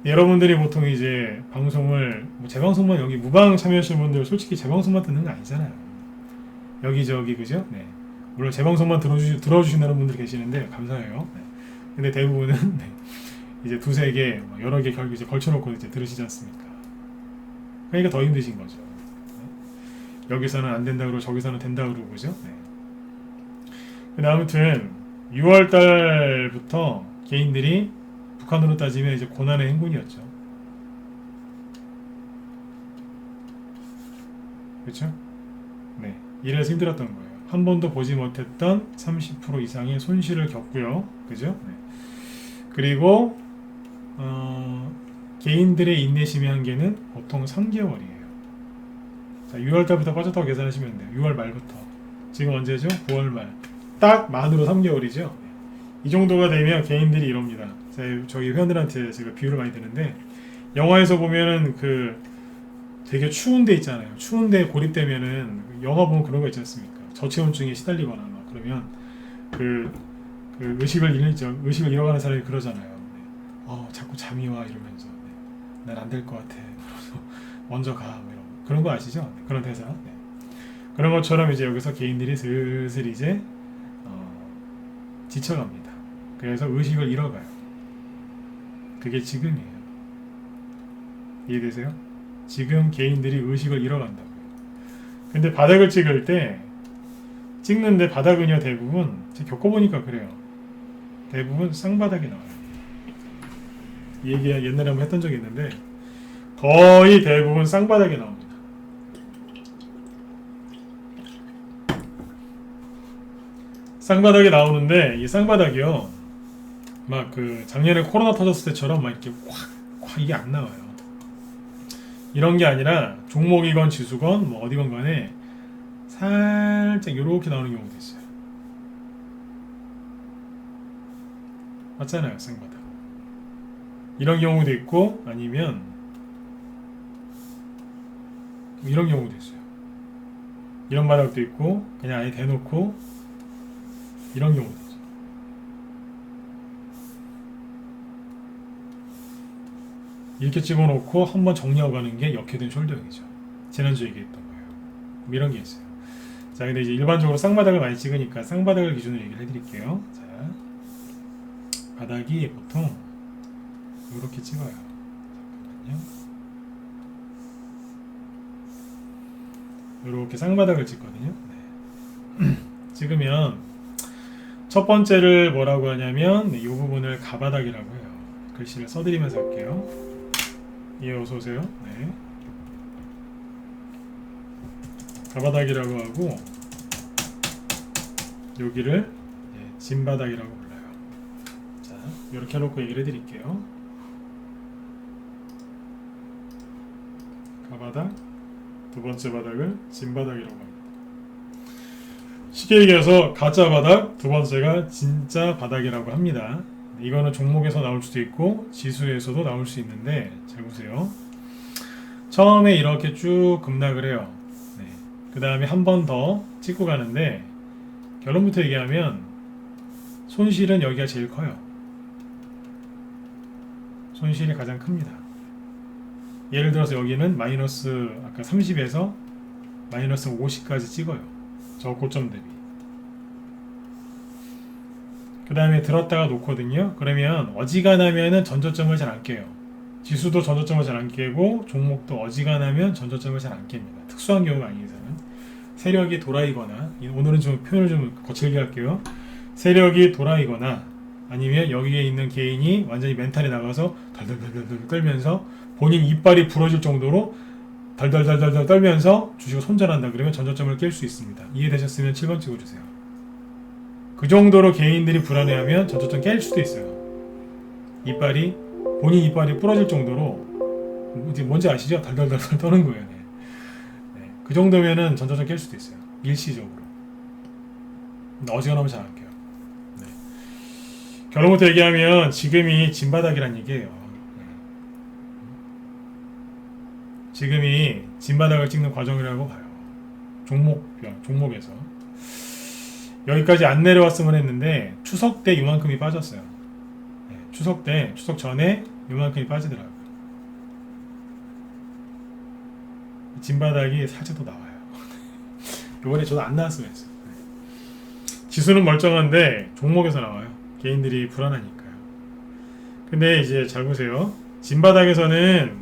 여러분들이 보통 이제 방송을 뭐 재방송만 여기 무방 참여하시는 분들 솔직히 재방송만 듣는 거 아니잖아요. 여기저기 그죠? 네. 물론 재방송만 들어주신다는 분들 계시는데 감사해요. 네. 근데 대부분은 네. 이제 두세 개, 여러 개 결국 이제 걸쳐놓고 이제 들으시지 않습니까? 그러니까 더 힘드신 거죠. 네. 여기서는 안 된다 그러고 저기서는 된다 그러고 그죠? 네. 근데 아무튼 6월 달부터 개인들이 북한으로 따지면 이제 고난의 행군이었죠. 그렇죠? 네. 이래서 힘들었던 거예요. 한 번도 보지 못했던 30% 이상의 손실을 겪고요. 그죠? 네. 그리고 개인들의 인내심의 한계는 보통 3개월이에요. 자, 6월 달부터 빠졌다고 계산하시면 돼요. 6월 말부터. 지금 언제죠? 9월 말. 딱 만으로 3개월이죠. 이 정도가 되면 개인들이 이럽니다. 저희 회원들한테 제가 비유를 많이 드는데 영화에서 보면은 그 되게 추운 데 있잖아요. 추운 데 고립되면은 영화 보면 그런 거 있지 않습니까? 저체온증에 시달리거나 막 그러면 그 의식을 잃어가는 사람이 그러잖아요. 네. 자꾸 잠이 와 이러면서 네. 난 안 될 것 같아. 그래서 먼저 가. 뭐 이런 그런 거 아시죠? 네. 그런 대사. 네. 그런 것처럼 이제 여기서 개인들이 슬슬 이제 지쳐갑니다. 그래서 의식을 잃어가요. 그게 지금이에요. 이해되세요? 지금 개인들이 의식을 잃어간다고요. 근데 바닥을 찍는데 바닥은요 대부분 제가 겪어보니까 그래요. 대부분 쌍바닥이 나와요. 이 얘기 옛날에 한번 했던 적이 있는데 거의 대부분 쌍바닥이 나옵니다. 쌍바닥이 나오는데 이 쌍바닥이요 막 그 작년에 코로나 터졌을 때처럼 막 이렇게 확 이게 안 나와요. 이런 게 아니라 종목이건 지수건 뭐 어디건 간에 살짝 이렇게 나오는 경우도 있어요. 맞잖아요, 쌍바닥. 이런 경우도 있고 아니면 이런 경우도 있어요. 이런 바닥도 있고 그냥 아예 대놓고 이런 경우도 있어요. 이렇게 찍어놓고 한번 정리하고 가는 게 역회된 숄더형이죠. 지난주에 얘기했던 거예요. 이런 게 있어요. 자, 근데 이제 일반적으로 쌍바닥을 많이 찍으니까 쌍바닥을 기준으로 얘기를 해드릴게요. 자, 바닥이 보통 이렇게 찍어요. 잠깐만요. 이렇게 쌍바닥을 찍거든요. 네. 찍으면 첫 번째를 뭐라고 하냐면 이 부분을 가바닥이라고 해요. 글씨를 써드리면서 할게요. 예, 어서오세요. 네. 가바닥이라고 하고 여기를 진바닥이라고 불러요. 자, 이렇게 해놓고 얘기를 해드릴게요. 가바닥, 두 번째 바닥을 진바닥이라고 합니다. 쉽게 얘기해서 가짜 바닥, 두 번째가 진짜 바닥이라고 합니다. 이거는 종목에서 나올 수도 있고 지수에서도 나올 수 있는데 잘 보세요. 처음에 이렇게 쭉 급락을 해요. 네. 그 다음에 한 번 더 찍고 가는데 결론부터 얘기하면 손실은 여기가 제일 커요. 손실이 가장 큽니다. 예를 들어서 여기는 마이너스 아까 30에서 마이너스 50까지 찍어요. 저 고점 대비. 그 다음에 들었다가 놓거든요. 그러면 어지간하면은 전저점을 잘 안 깨요. 지수도 전저점을 잘 안 깨고 종목도 어지간하면 전저점을 잘 안 깹니다. 특수한 경우가 아니고서는 세력이 돌아이거나, 오늘은 좀 표현을 좀 거칠게 할게요. 세력이 돌아이거나 아니면 여기에 있는 개인이 완전히 멘탈이 나가서 덜덜덜덜 떨면서 본인 이빨이 부러질 정도로 덜덜덜덜 떨면서 주식을 손절한다 그러면 전저점을 깰 수 있습니다. 이해되셨으면 7번 찍어주세요. 그 정도로 개인들이 불안해하면 전저점 깰 수도 있어요. 본인 이빨이 부러질 정도로 이제 뭔지 아시죠? 덜덜덜 떠는 거예요. 네. 네. 그 정도면은 전저점 깰 수도 있어요. 일시적으로. 근데 어지간하면 잘 안 깨요. 네. 결론부터 얘기하면 지금이 진바닥이란 얘기예요. 네. 지금이 진바닥을 찍는 과정이라고 봐요. 종목에서. 여기까지 안 내려왔으면 했는데 추석 때 이만큼이 빠졌어요. 네, 추석 전에 이만큼이 빠지더라고요. 진바닥이 살짝 더 나와요. 이번에 저도 안 나왔으면 했어요. 네. 지수는 멀쩡한데 종목에서 나와요. 개인들이 불안하니까요. 근데 이제 잘 보세요. 진바닥에서는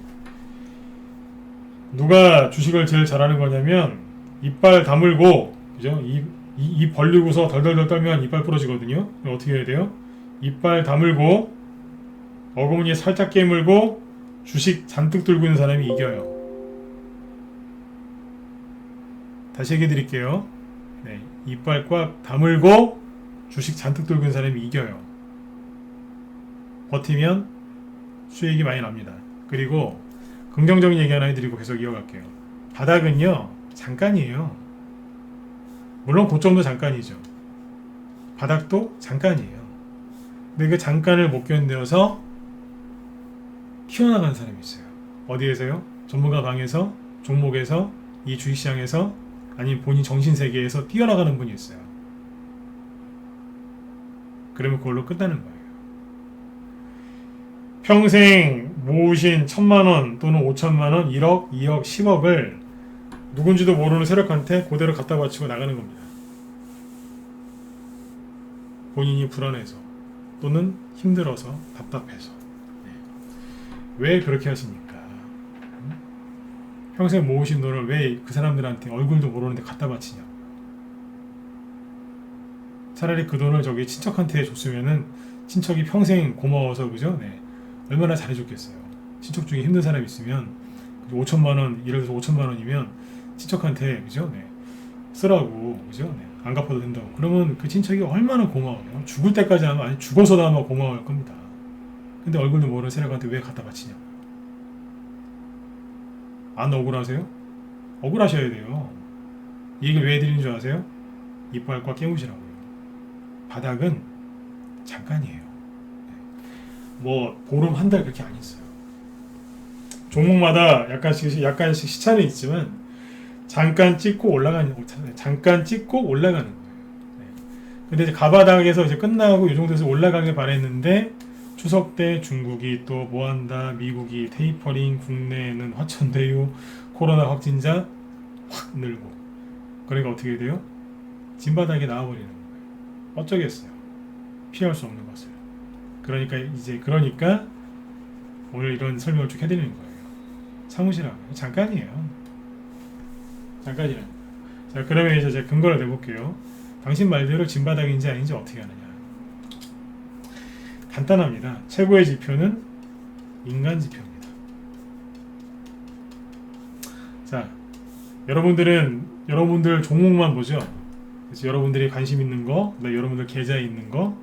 누가 주식을 제일 잘하는 거냐면 이빨 다물고, 그죠? 입 벌리고서 덜덜덜 떨면 이빨 부러지거든요. 어떻게 해야 돼요? 이빨 다물고 어금니 살짝 깨물고 주식 잔뜩 들고 있는 사람이 이겨요. 다시 얘기해 드릴게요. 네, 이빨 꽉 다물고 주식 잔뜩 들고 있는 사람이 이겨요. 버티면 수익이 많이 납니다. 그리고 긍정적인 얘기 하나 해드리고 계속 이어갈게요. 바닥은요 잠깐이에요. 물론 고점도 잠깐이죠. 바닥도 잠깐이에요. 근데 그 잠깐을 못 견뎌서 튀어나간 사람이 있어요. 어디에서요? 전문가 방에서, 종목에서, 이 주식시장에서, 아니면 본인 정신세계에서 뛰어나가는 분이 있어요. 그러면 그걸로 끝나는 거예요. 평생 모으신 1,000만원 또는 5,000만원, 1억, 2억, 10억을 누군지도 모르는 세력한테 그대로 갖다 바치고 나가는 겁니다. 본인이 불안해서 또는 힘들어서 답답해서. 네. 왜 그렇게 하십니까? 평생 모으신 돈을 왜 그 사람들한테 얼굴도 모르는데 갖다 바치냐고. 차라리 그 돈을 저기 친척한테 줬으면은 친척이 평생 고마워서, 그죠? 네. 얼마나 잘해줬겠어요. 친척 중에 힘든 사람이 있으면 5천만원, 예를 들어서 5천만원이면 친척한테, 그죠? 네. 쓰라고, 그죠? 네. 안 갚아도 된다고. 그러면 그 친척이 얼마나 고마워요. 죽을 때까지 하면, 아니 죽어서도 아마 고마워할 겁니다. 근데 얼굴도 모르는 세력한테 왜 갖다 바치냐? 안 억울하세요? 억울하셔야 돼요. 이 얘기를 왜 해드리는 줄 아세요? 이빨 꽉 깨무시라고요. 바닥은 잠깐이에요. 뭐 보름 한 달 그렇게 안 있어요. 종목마다 약간씩 시차는 있지만 잠깐 찍고 올라가는 거예요. 네. 근데 이제 가바닥에서 이제 끝나고 이 정도에서 올라가길 바랬는데 추석 때 중국이 또 뭐한다, 미국이 테이퍼링, 국내에는 화천대유, 코로나 확진자 확 늘고, 그러니까 어떻게 돼요? 진바닥에 나와버리는 거예요. 어쩌겠어요. 피할 수 없는 것을. 그러니까 오늘 이런 설명을 쭉 해드리는 거예요. 참으시라고요. 잠깐이에요. 잠깐이라는 거예요. 자, 그러면 이제 제가 근거를 내볼게요. 당신 말대로 진바닥인지 아닌지 어떻게 하느냐. 간단합니다. 최고의 지표는 인간 지표입니다. 자, 여러분들 종목만 보죠. 그래서 여러분들이 관심 있는 거, 여러분들 계좌에 있는 거,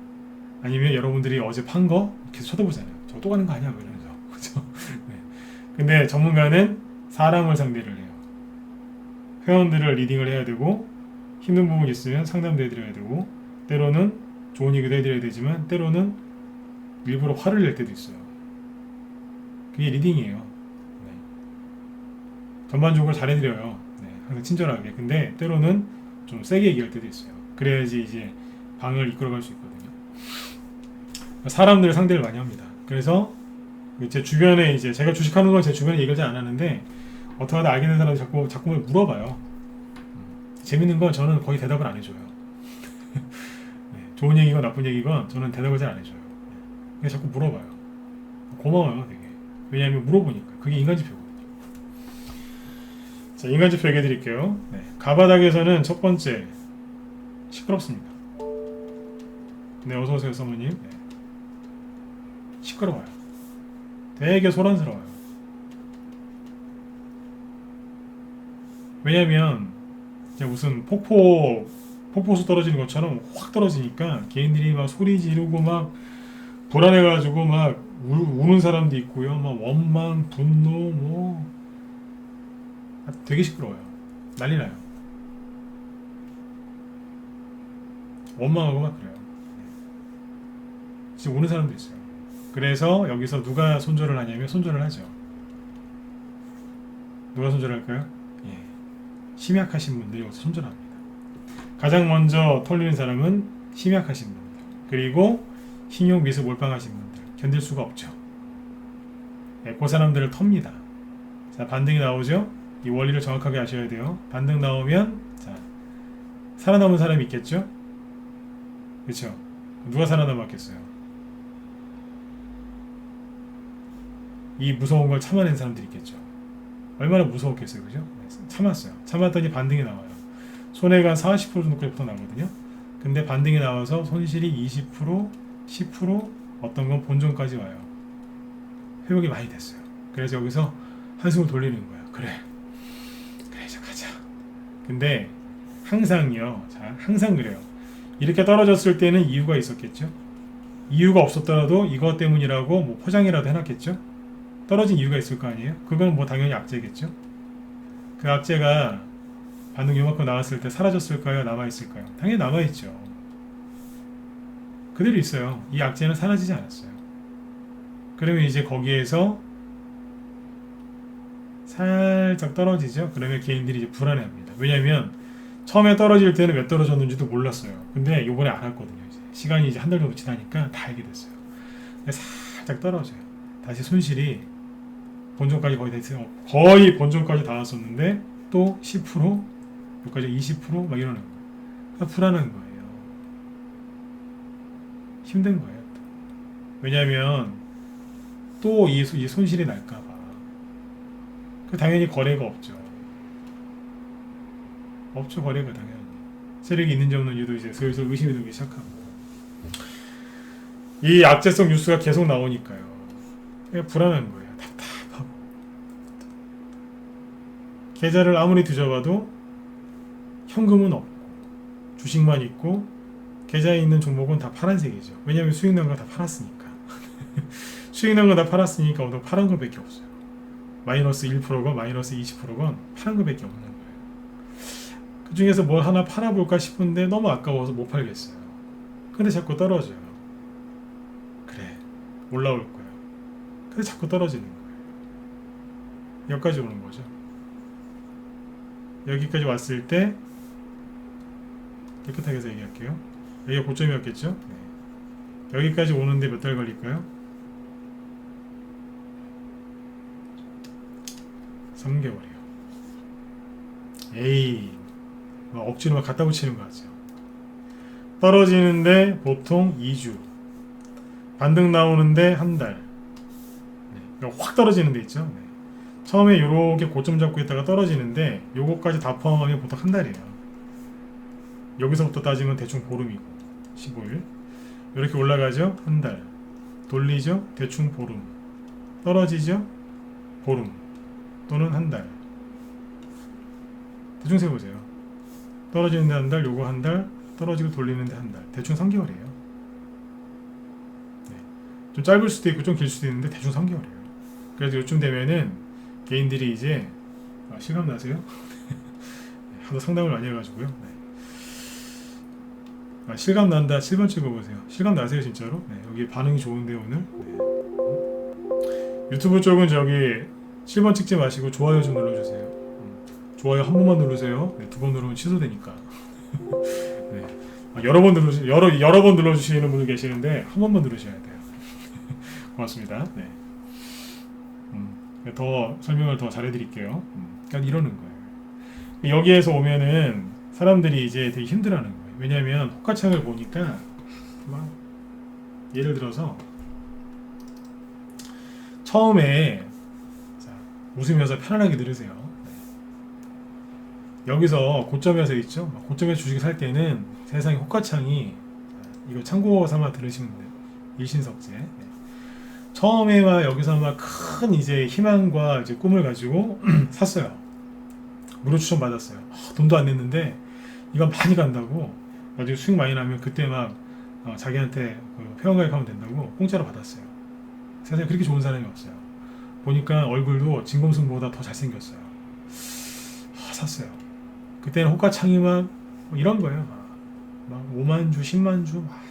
아니면 여러분들이 어제 판 거 계속 쳐다보잖아요. 저거 또 가는 거 아니야? 이러면서. 그죠? 네. 근데 전문가는 사람을 상대를 해요. 회원들을 리딩을 해야 되고, 힘든 부분이 있으면 상담도 해드려야 되고, 때로는 좋은 얘기도 해드려야 되지만 때로는 일부러 화를 낼 때도 있어요. 그게 리딩이에요. 네. 전반적으로 잘해드려요. 네. 항상 친절하게. 근데 때로는 좀 세게 얘기할 때도 있어요. 그래야지 이제 방을 이끌어갈 수 있거든요. 사람들 상대를 많이 합니다. 그래서 제 주변에 이제 제가 주식하는 건 제 주변에 얘기를 잘 안 하는데 어떻게 하다 알게 된 사람이 자꾸 물어봐요. 재밌는 건 저는 거의 대답을 안 해줘요. 네, 좋은 얘기건 나쁜 얘기건 저는 대답을 잘 안 해줘요. 그냥 자꾸 물어봐요. 고마워요, 되게. 왜냐하면 물어보니까. 그게 인간지표거든요. 자, 인간지표 얘기해 드릴게요. 네, 가바닥에서는 첫 번째, 시끄럽습니다. 네, 어서오세요, 사모님. 네. 시끄러워요. 되게 소란스러워요. 왜냐면 이제 무슨 폭포수 떨어지는 것처럼 확 떨어지니까 개인들이 막 소리 지르고 막 불안해가지고 막 우는 사람도 있고요. 막 원망, 분노, 뭐 되게 시끄러워요. 난리 나요. 원망하고 막 그래요. 지금 우는 사람도 있어요. 그래서 여기서 누가 손절을 하냐면 손절을 하죠. 누가 손절할까요? 예. 심약하신 분들이 여기서 손절합니다. 가장 먼저 털리는 사람은 심약하신 분들, 그리고 신용 미수 몰빵하신 분들, 견딜 수가 없죠. 예, 그 사람들을 텁니다. 자, 반등이 나오죠? 이 원리를 정확하게 아셔야 돼요. 반등 나오면 자, 살아남은 사람이 있겠죠? 그렇죠? 누가 살아남았겠어요? 이 무서운 걸 참아낸 사람들이 있겠죠. 얼마나 무서웠겠어요, 그죠? 참았어요. 참았더니 반등이 나와요. 손해가 40% 정도까지 나거든요. 근데 반등이 나와서 손실이 20%, 10%, 어떤 건 본전까지 와요. 회복이 많이 됐어요. 그래서 여기서 한숨을 돌리는 거예요. 그래, 이제 가자. 근데 항상요, 자, 항상 그래요. 이렇게 떨어졌을 때는 이유가 있었겠죠. 이유가 없었더라도 이것 때문이라고 뭐 포장이라도 해놨겠죠. 떨어진 이유가 있을 거 아니에요. 그건 뭐 당연히 악재겠죠. 그 악재가 반등 요만큼 나왔을 때 사라졌을까요? 남아있을까요? 당연히 남아있죠. 그대로 있어요. 이 악재는 사라지지 않았어요. 그러면 이제 거기에서 살짝 떨어지죠. 그러면 개인들이 이제 불안해합니다. 왜냐하면 처음에 떨어질 때는 왜 떨어졌는지도 몰랐어요. 근데 요번에 알았거든요. 이제 시간이 이제 한 달 정도 지나니까 다 알게 됐어요. 살짝 떨어져요. 다시 손실이 본전까지 거의 됐어요. 거의 본전까지 다 왔었는데 또 10%, 여기까지 20%막 이러는 거예요. 그러니까 불안한 거예요. 힘든 거예요. 왜냐하면 또 이 손실이 날까봐. 당연히 거래가 없죠. 없죠, 거래가 당연히. 세력이 있는지 없는지도 이제 슬슬 의심이 들기 시작하고. 이 악재성 뉴스가 계속 나오니까요. 불안한 거예요. 답답하고. 계좌를 아무리 뒤져봐도 현금은 없고 주식만 있고 계좌에 있는 종목은 다 파란색이죠. 왜냐하면 수익 난 거 다 팔았으니까. 수익 난 거 다 팔았으니까 오늘 파란 거밖에 없어요. 마이너스 1%건 마이너스 20%건 파란 거밖에 없는 거예요. 그 중에서 뭘 하나 팔아볼까 싶은데 너무 아까워서 못 팔겠어요. 근데 자꾸 떨어져요. 그래, 올라올 거예요. 근데 자꾸 떨어지는 거예요. 여기까지 오는 거죠. 여기까지 왔을 때 깨끗하게 해서 얘기할게요. 여기가 고점이었겠죠? 네. 여기까지 오는데 몇 달 걸릴까요? 3개월이요. 에이, 막 억지로 막 갖다 붙이는 거 같죠. 떨어지는데 보통 2주, 반등 나오는데 한 달. 네. 확 떨어지는 데 있죠. 네. 처음에 요렇게 고점 잡고 있다가 떨어지는데 요거까지 다 포함하면 보통 한 달이에요. 여기서부터 따지면 대충 보름이고 15일. 이렇게 올라가죠. 한 달. 돌리죠. 대충 보름. 떨어지죠. 보름 또는 한 달. 대충 세보세요. 떨어지는데 한 달, 요거 한 달, 떨어지고 돌리는데 한 달. 대충 3개월이에요. 네. 좀 짧을 수도 있고 좀 길 수도 있는데 대충 3개월이에요. 그래서 요쯤 되면은 개인들이 이제 실감 나세요? 하도 상담을 많이 해가지고요. 네. 실감 난다. 7번 찍어보세요. 실감 나세요 진짜로? 네, 여기 반응이 좋은데 오늘. 네. 유튜브 쪽은 저기 7번 찍지 마시고 좋아요 좀 눌러주세요. 좋아요 한 번만 누르세요. 네, 두 번 누르면 취소되니까. 네. 여러 번 눌러주시는 분들 계시는데 한 번만 누르셔야 돼요. 고맙습니다. 네. 더 설명을 더 잘해드릴게요. 그러니까 이러는 거예요. 여기에서 오면은 사람들이 이제 되게 힘들어하는 거예요. 왜냐하면 호가창을 보니까 막 예를 들어서 처음에 자, 웃으면서 편안하게 들으세요. 네. 여기서 고점에서 있죠. 고점에서 주식 살 때는 세상에 호가창이 이거 참고 삼아 들으시면 돼요. 일신석재. 네. 처음에 막 여기서 막 큰 이제 희망과 이제 꿈을 가지고 샀어요. 무료 추천 받았어요. 돈도 안 냈는데 이건 많이 간다고 나중에 수익 많이 나면 그때 막 자기한테 회원가입하면 된다고 공짜로 받았어요. 세상에 그렇게 좋은 사람이 없어요. 보니까 얼굴도 진검승보다 더 잘생겼어요. 샀어요. 그때는 호가창이 막 이런 거예요. 막 5만 주, 10만 주, 막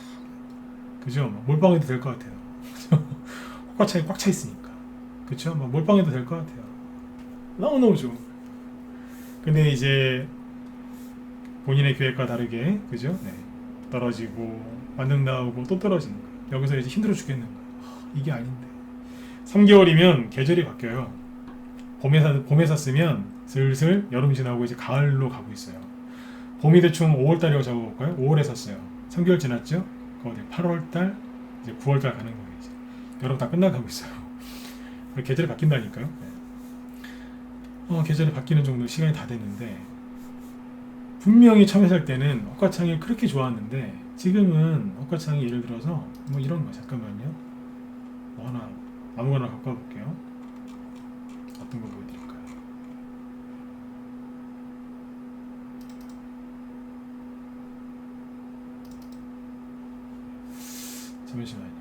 그죠? 몰빵해도 될 것 같아요. 호가창이 꽉 차 있으니까. 그쵸? 막 몰빵해도 될 것 같아요. 너무너무 좋은 거예요. 근데 이제 본인의 계획과 다르게 그죠? 네. 떨어지고 반등 나오고 또 떨어지는 거예요. 여기서 이제 힘들어 죽겠는 거예요. 이게 아닌데 3개월이면 계절이 바뀌어요. 봄에 샀으면 슬슬 여름 지나고 이제 가을로 가고 있어요. 봄이 대충 5월달이라고 잡아볼까요? 5월에 샀어요. 3개월 지났죠? 어디 8월달 이제 9월달 가는 거예요. 이제 여름 다 끝나가고 있어요. 계절이 바뀐다니까요. 계절이 바뀌는 정도 시간이 다 됐는데 분명히 처음에 살 때는 호가창이 그렇게 좋았는데 지금은 호가창이 예를 들어서 뭐 이런 거 잠깐만요. 뭐 하나 아무거나 갖고 와볼게요. 어떤 거 보여드릴까요? 잠시만요.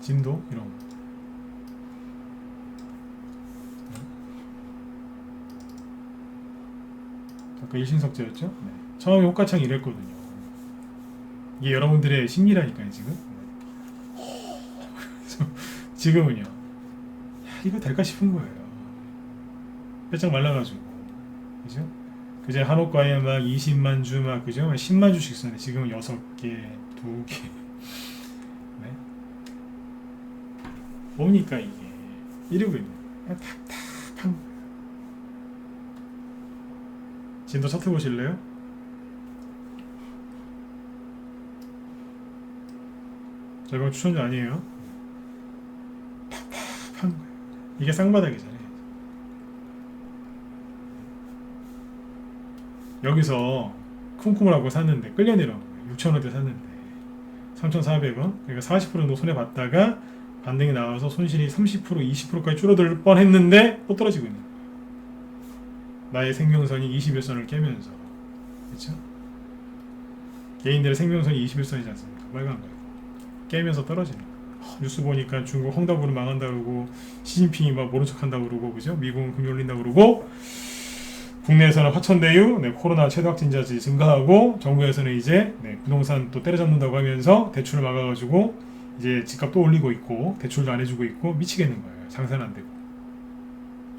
진도 이런 거. 아까 일신석재였죠? 네. 처음에 호가창이 이랬거든요. 이게 여러분들의 심리라니까요 지금. 지금은요. 야, 이거 될까 싶은 거예요. 빼짝 말라가지고. 그죠? 그제 한옥가에 막 20만 주 막 그죠? 막 10만 주씩 썼는데 지금은 6개, 2개. 네? 뭡니까 이게? 이러고 있는 거예요. 답답한 거예요. 진도 차트 보실래요? 저 이건 추천자 아니에요. 답답한 거예요. 이게 쌍바닥이잖아요. 여기서 쿵쿵을 하고 샀는데 끌려 내려온 거예요. 6,000원대 샀는데 3,400원. 그러니까 40% 정도 손해 봤다가 반등이 나와서 손실이 30% 20%까지 줄어들 뻔했는데 또 떨어지고 있는 거예요. 나의 생명선이 21선을 깨면서. 그렇죠? 개인들의 생명선이 21선이지 않습니까? 빨간 거예요. 깨면서 떨어지는 거예요. 뉴스 보니까 중국 헝다부는 망한다 그러고 시진핑이 막 모른 척한다 그러고 그죠? 미국은 금리 올린다 그러고 국내에서는 화천대유 코로나 최대 확진자지 증가하고 정부에서는 이제 부동산 또 때려잡는다고 하면서 대출을 막아가지고 이제 집값 또 올리고 있고 대출도 안 해주고 있고 미치겠는 거예요. 장사는 안 되고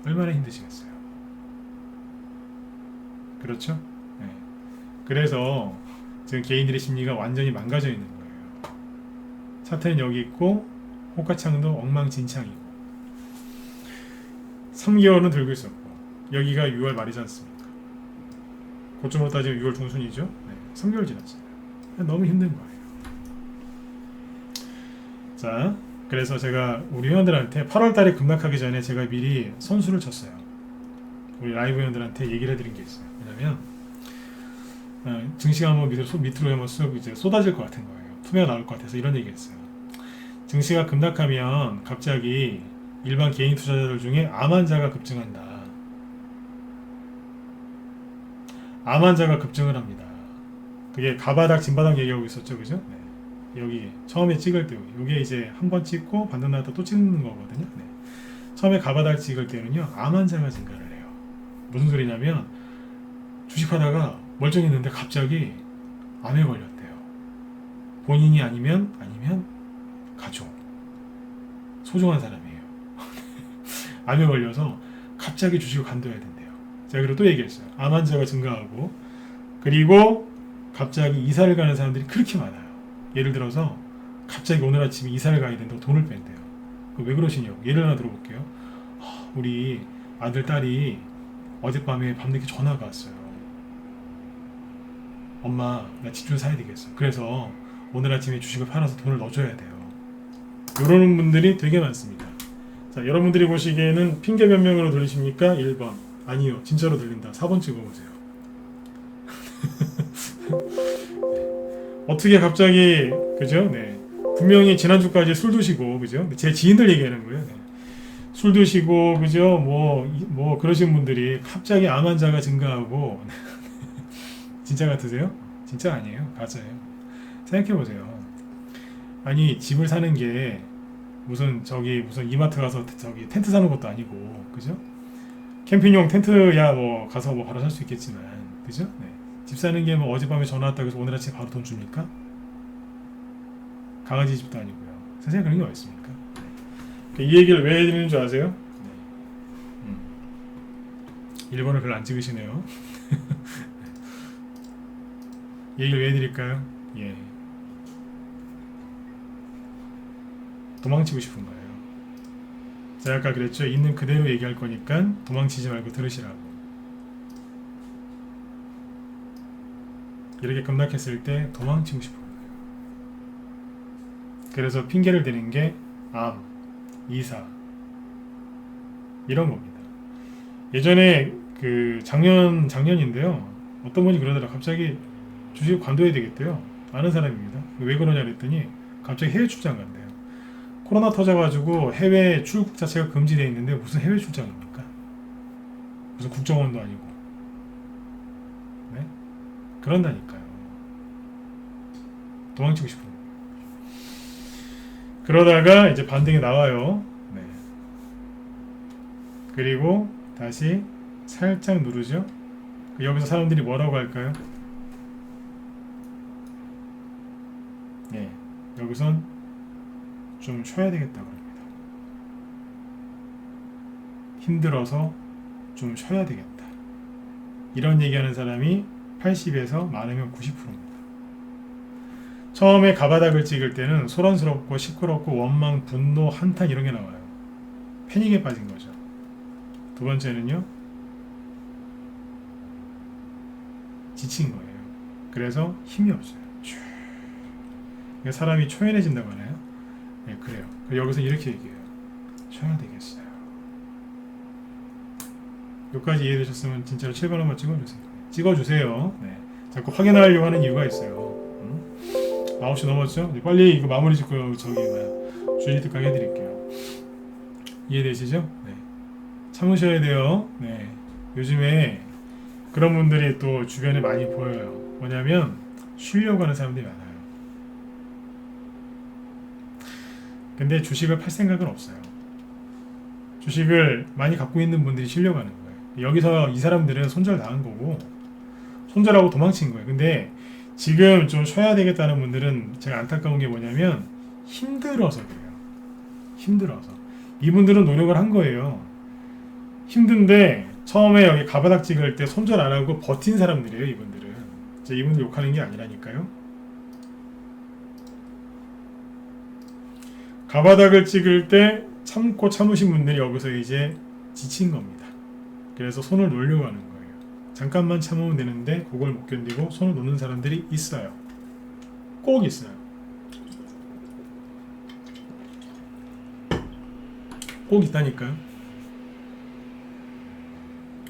얼마나 힘드시겠어요. 그렇죠? 네. 그래서 지금 개인들의 심리가 완전히 망가져 있는 거예요. 차트는 여기 있고 호가창도 엉망진창이고 3개월은 들고 있었고 여기가 6월 말이지 않습니까? 고점으로 따지면 6월 중순이죠. 네. 3개월 지났잖아요. 너무 힘든 거예요. 자, 그래서 제가 우리 회원들한테 8월달에 급락하기 전에 제가 미리 선수를 쳤어요. 우리 라이브 회원들한테 얘기를 해드린 게 있어요. 왜냐면 증시가 한번 밑으로 한번 이제 쏟아질 것 같은 거예요. 투매가 나올 것 같아서 이런 얘기했어요. 증시가 급락하면 갑자기 일반 개인 투자자들 중에 암 환자가 급증한다. 암 환자가 급증을 합니다. 그게 가바닥 진바닥 얘기하고 있었죠, 그죠? 네. 여기 처음에 찍을 때 이게 이제 한 번 찍고 반등 나왔다 또 찍는 거거든요. 네. 처음에 가바닥 찍을 때는요 암 환자가 증가를 해요. 무슨 소리냐면 주식하다가 멀쩡했는데 갑자기 암에 걸렸대요. 본인이 아니면 가족, 소중한 사람이에요. 암에 걸려서 갑자기 주식을 관둬야 된대요. 제가 그리고 또 얘기했어요. 암 환자가 증가하고, 그리고 갑자기 이사를 가는 사람들이 그렇게 많아요. 예를 들어서 갑자기 오늘 아침에 이사를 가야 된다고 돈을 뺀대요. 왜 그러시냐고. 예를 하나 들어볼게요. 우리 아들, 딸이 어젯밤에 밤늦게 전화가 왔어요. 엄마, 나 집 좀 사야 되겠어. 그래서 오늘 아침에 주식을 팔아서 돈을 넣어줘야 돼요. 이러는 분들이 되게 많습니다. 자, 여러분들이 보시기에는 핑계 변명으로 들리십니까? 1번. 아니요, 진짜로 들린다. 4번 찍어보세요. 어떻게 갑자기, 그죠? 네. 분명히 지난주까지 술 드시고, 그죠? 제 지인들 얘기하는 거예요. 네. 술 드시고, 그죠? 뭐 그러신 분들이 갑자기 암 환자가 증가하고, 진짜 같으세요? 진짜 아니에요. 가짜예요. 생각해보세요. 아니, 집을 사는 게 무슨 이마트 가서 텐트 사는 것도 아니고, 그죠? 캠핑용 텐트야 뭐 가서 뭐 바로 살 수 있겠지만, 그죠? 네. 집 사는 게 뭐 어젯밤에 전화 왔다고 해서 오늘 아침에 바로 돈 줍니까? 강아지 집도 아니고요. 세상에 그런 게 어디 있습니까? 네. 이 얘기를 왜 해드리는 줄 아세요? 네. 1번을 별로 안 찍으시네요. 이 얘기를 왜 해드릴까요? 예. 도망치고 싶은 거예요. 제가 아까 그랬죠. 있는 그대로 얘기할 거니까 도망치지 말고 들으시라고. 이렇게 급락했을 때 도망치고 싶은 거예요. 그래서 핑계를 대는 게 암, 이사 이런 겁니다. 예전에 작년인데요. 어떤 분이 그러더라. 갑자기 주식 관둬야 되겠대요. 아는 사람입니다. 왜 그러냐 그랬더니 갑자기 해외 출장 간대요. 코로나 터져가지고 해외 출국 자체가 금지되어 있는데 무슨 해외 출장입니까? 무슨 국정원도 아니고. 네? 그런다니까요. 도망치고 싶은 거예요. 그러다가 이제 반등이 나와요. 네. 그리고 다시 살짝 누르죠. 여기서 사람들이 뭐라고 할까요? 네, 여기선 좀 쉬어야 되겠다 그럽니다. 힘들어서 좀 쉬어야 되겠다. 이런 얘기하는 사람이 80에서 많으면 90%입니다. 처음에 가바닥을 찍을 때는 소란스럽고 시끄럽고 원망, 분노, 한탄 이런 게 나와요. 패닉에 빠진 거죠. 두 번째는요, 지친 거예요. 그래서 힘이 없어요. 사람이 초연해진다고 하나요? 네, 그래요. 여기서 이렇게 얘기해요. 쉬어야 되겠어요. 여기까지 이해되셨으면 진짜로 7번 한번 찍어주세요. 네. 자꾸 확인하려고 하는 이유가 있어요. 9시 넘었죠? 빨리 이거 마무리 짓고 주의 특강 해드릴게요. 이해되시죠? 네. 참으셔야 돼요. 네. 요즘에 그런 분들이 또 주변에 많이 보여요. 뭐냐면 쉬려고 하는 사람들이 많아요. 근데 주식을 팔 생각은 없어요. 주식을 많이 갖고 있는 분들이 쉬려고 하는 거예요. 여기서 이 사람들은 손절당한 거고 손절하고 도망친 거예요. 근데 지금 좀 쉬어야 되겠다는 분들은 제가 안타까운 게 뭐냐면 힘들어서 그래요. 힘들어서. 이분들은 노력을 한 거예요. 힘든데 처음에 여기 가바닥 찍을 때 손절 안 하고 버틴 사람들이에요. 이분들은. 제가 이분들 욕하는 게 아니라니까요. 가바닥을 찍을 때 참으신 분들이 여기서 이제 지친 겁니다. 그래서 손을 놓으려고 하는 거예요. 잠깐만 참으면 되는데 그걸 못 견디고 손을 놓는 사람들이 있어요. 꼭 있어요. 꼭 있다니까요.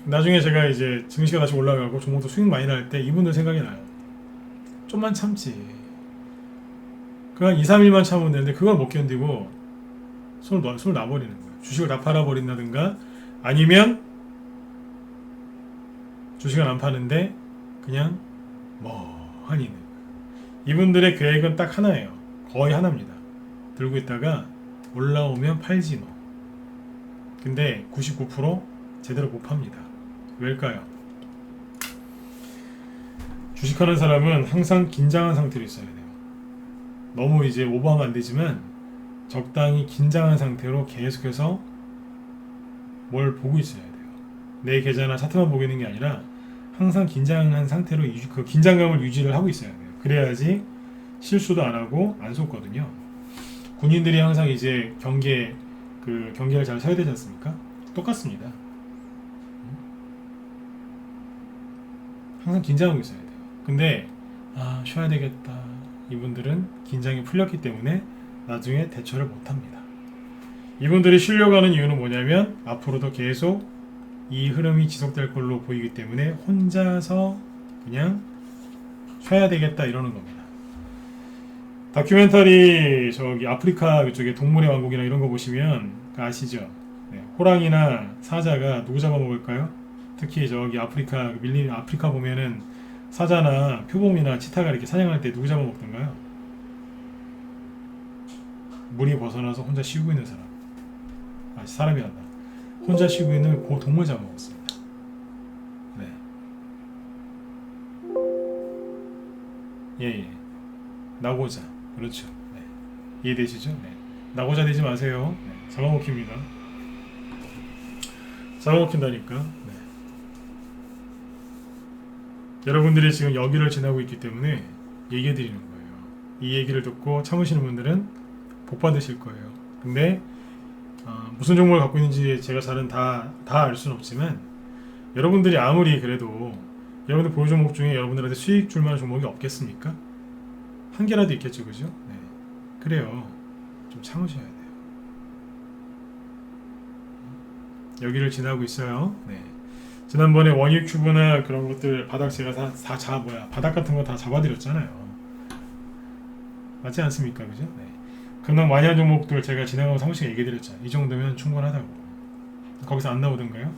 나중에 제가 이제 증시가 다시 올라가고 종목도 수익 많이 날 때 이분들 생각이 나요. 좀만 참지. 그냥 2, 3일만 참으면 되는데 그걸 못 견디고 손을 놔버리는 거예요. 주식을 다 팔아버린다든가 아니면 주식은 안 파는데 그냥 멍하니 있는 거예요. 이분들의 계획은 딱 하나예요. 거의 하나입니다. 들고 있다가 올라오면 팔지 뭐. 근데 99% 제대로 못 팝니다. 왜일까요? 주식하는 사람은 항상 긴장한 상태로 있어야 돼요. 너무 이제 오버하면 안 되지만 적당히 긴장한 상태로 계속해서 뭘 보고 있어야 돼요. 내 계좌나 차트만 보고 있는 게 아니라 항상 긴장한 상태로 그 긴장감을 유지를 하고 있어야 돼요. 그래야지 실수도 안 하고 안 속거든요. 군인들이 항상 이제 경계를 잘 서야 되지 않습니까? 똑같습니다. 항상 긴장하고 있어야 돼요. 근데 쉬어야 되겠다. 이분들은 긴장이 풀렸기 때문에 나중에 대처를 못합니다. 이분들이 쉬려고 하는 이유는 뭐냐면 앞으로도 계속 이 흐름이 지속될 걸로 보이기 때문에 혼자서 그냥 쉬어야 되겠다 이러는 겁니다. 다큐멘터리 저기 아프리카 이쪽에 동물의 왕국이나 이런 거 보시면 아시죠? 네, 호랑이나 사자가 누구 잡아먹을까요? 특히 저기 아프리카 밀림 아프리카 보면은 사자나 표범이나 치타가 이렇게 사냥할 때 누구 잡아먹던가요? 물이 벗어나서 혼자 쉬고 있는 사람. 사람이란다. 혼자 쉬고 있는 그 동물 잡아먹었습니다. 네. 예. 나고자. 그렇죠. 네. 이해되시죠? 네. 나고자 되지 마세요. 네. 잡아먹힙니다. 잡아먹힌다니까. 네. 여러분들이 지금 여기를 지나고 있기 때문에 얘기해 드리는 거예요. 이 얘기를 듣고 참으시는 분들은 복 받으실 거예요. 근데 무슨 종목을 갖고 있는지 제가 잘은 다 알 수는 없지만 여러분들이 아무리 그래도 여러분들 보유 종목 중에 여러분들한테 수익 줄 만한 종목이 없겠습니까? 한 개라도 있겠죠, 그죠? 네. 그래요. 좀 참으셔야 돼요. 여기를 지나고 있어요. 네. 지난번에 원익 큐브나 그런 것들 바닥 제가 바닥 같은 거 다 잡아드렸잖아요. 맞지 않습니까, 그죠? 네. 급락 많이 한 종목들 제가 지나가면서 한 번씩 얘기해드렸잖아요. 이 정도면 충분하다고. 거기서 안 나오던가요?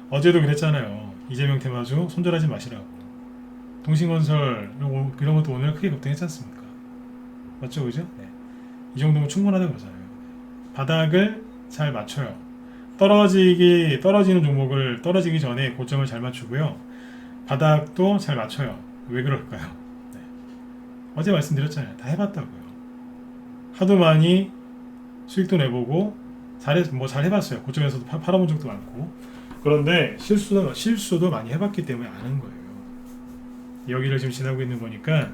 어제도 그랬잖아요. 이재명 테마주 손절하지 마시라고. 동신건설 이런 것도 오늘 크게 급등했지 않습니까? 맞죠, 그죠? 네. 이 정도면 충분하다고 그러잖아요. 바닥을 잘 맞춰요. 떨어지는 종목을 떨어지기 전에 고점을 잘 맞추고요. 바닥도 잘 맞춰요. 왜 그럴까요? 네. 어제 말씀드렸잖아요. 다 해봤다고요. 하도 많이 수익도 내보고 잘 해봤어요. 고점에서도 팔아본 적도 많고. 그런데 실수도 많이 해봤기 때문에 아는 거예요. 여기를 지금 지나고 있는 거니까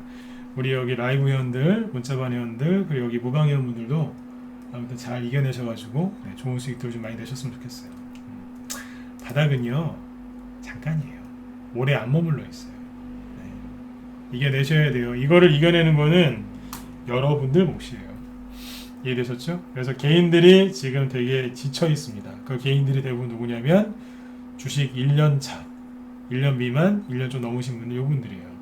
우리 여기 라이브 회원들, 문자반 회원들, 그리고 여기 무방 회원분들도 아무튼 잘 이겨내셔가지고 좋은 수익들 좀 많이 내셨으면 좋겠어요. 바닥은요 잠깐이에요. 오래 안 머물러 있어요. 네. 이겨내셔야 돼요. 이거를 이겨내는 거는 여러분들 몫이에요. 이해되셨죠? 그래서 개인들이 지금 되게 지쳐 있습니다. 그 개인들이 대부분 누구냐면 주식 1년 차, 1년 미만, 1년 좀 넘으신 분들, 이분들이에요.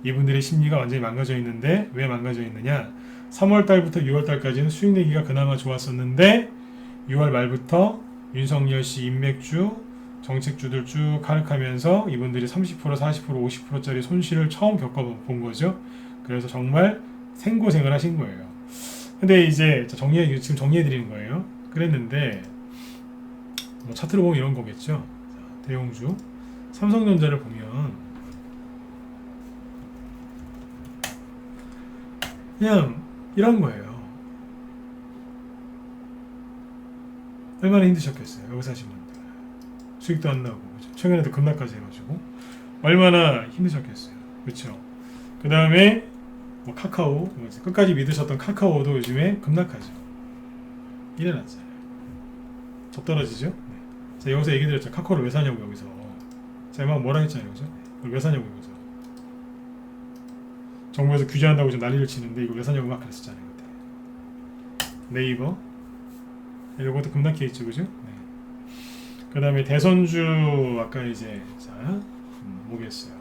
이분들의 심리가 완전히 망가져 있는데 왜 망가져 있느냐? 3월달부터 6월달까지는 수익 내기가 그나마 좋았었는데 6월 말부터 윤석열 씨 인맥주, 정책주들 쭉 카르하면서 이분들이 30%, 40%, 50%짜리 손실을 처음 겪어본 거죠. 그래서 정말 생고생을 하신 거예요. 근데 이제 지금 정리해 드리는 거예요. 그랬는데 뭐 차트로 보면 이런 거겠죠. 대형주 삼성전자를 보면 그냥 이런 거예요. 얼마나 힘드셨겠어요. 여기 사신 분들 수익도 안 나고 그렇죠? 최근에도 급락까지 해가지고 얼마나 힘드셨겠어요. 그렇죠. 그 다음에 뭐 카카오 끝까지 믿으셨던 카카오도 요즘에 급락하죠. 일어났잖아요. 저 떨어지죠. 네. 제가 여기서 얘기 드렸죠. 카카오를 왜 사냐고. 여기서 제가 막 뭐라 했잖아요. 그죠? 왜 사냐고. 여기서 정부에서 규제한다고 좀 난리를 치는데 이거 왜 사냐고 막 그랬었잖아요. 그때. 네이버 이것도 급락해 있죠. 그죠? 네. 그 다음에 대선주 아까 이제 뭐겠어요.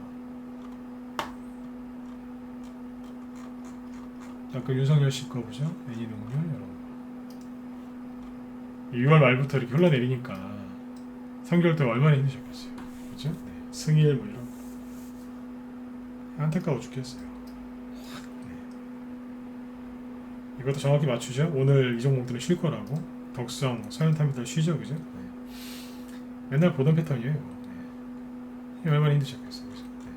아까 윤석열 씨 거 보죠? 애니농률 여러분 6월 말부터 이렇게 흘러내리니까 3개월 동안 얼마나 힘드셨겠어요. 그죠? 네. 승일 뭐 이런 거 안타까워 죽겠어요. 네. 이것도 정확히 맞추죠? 오늘 이 종목들은 쉴 거라고. 덕성, 서현타미탈 쉬죠. 그죠? 네. 맨날 보던 패턴이에요. 네. 얼마나 힘드셨겠어요. 그죠? 네.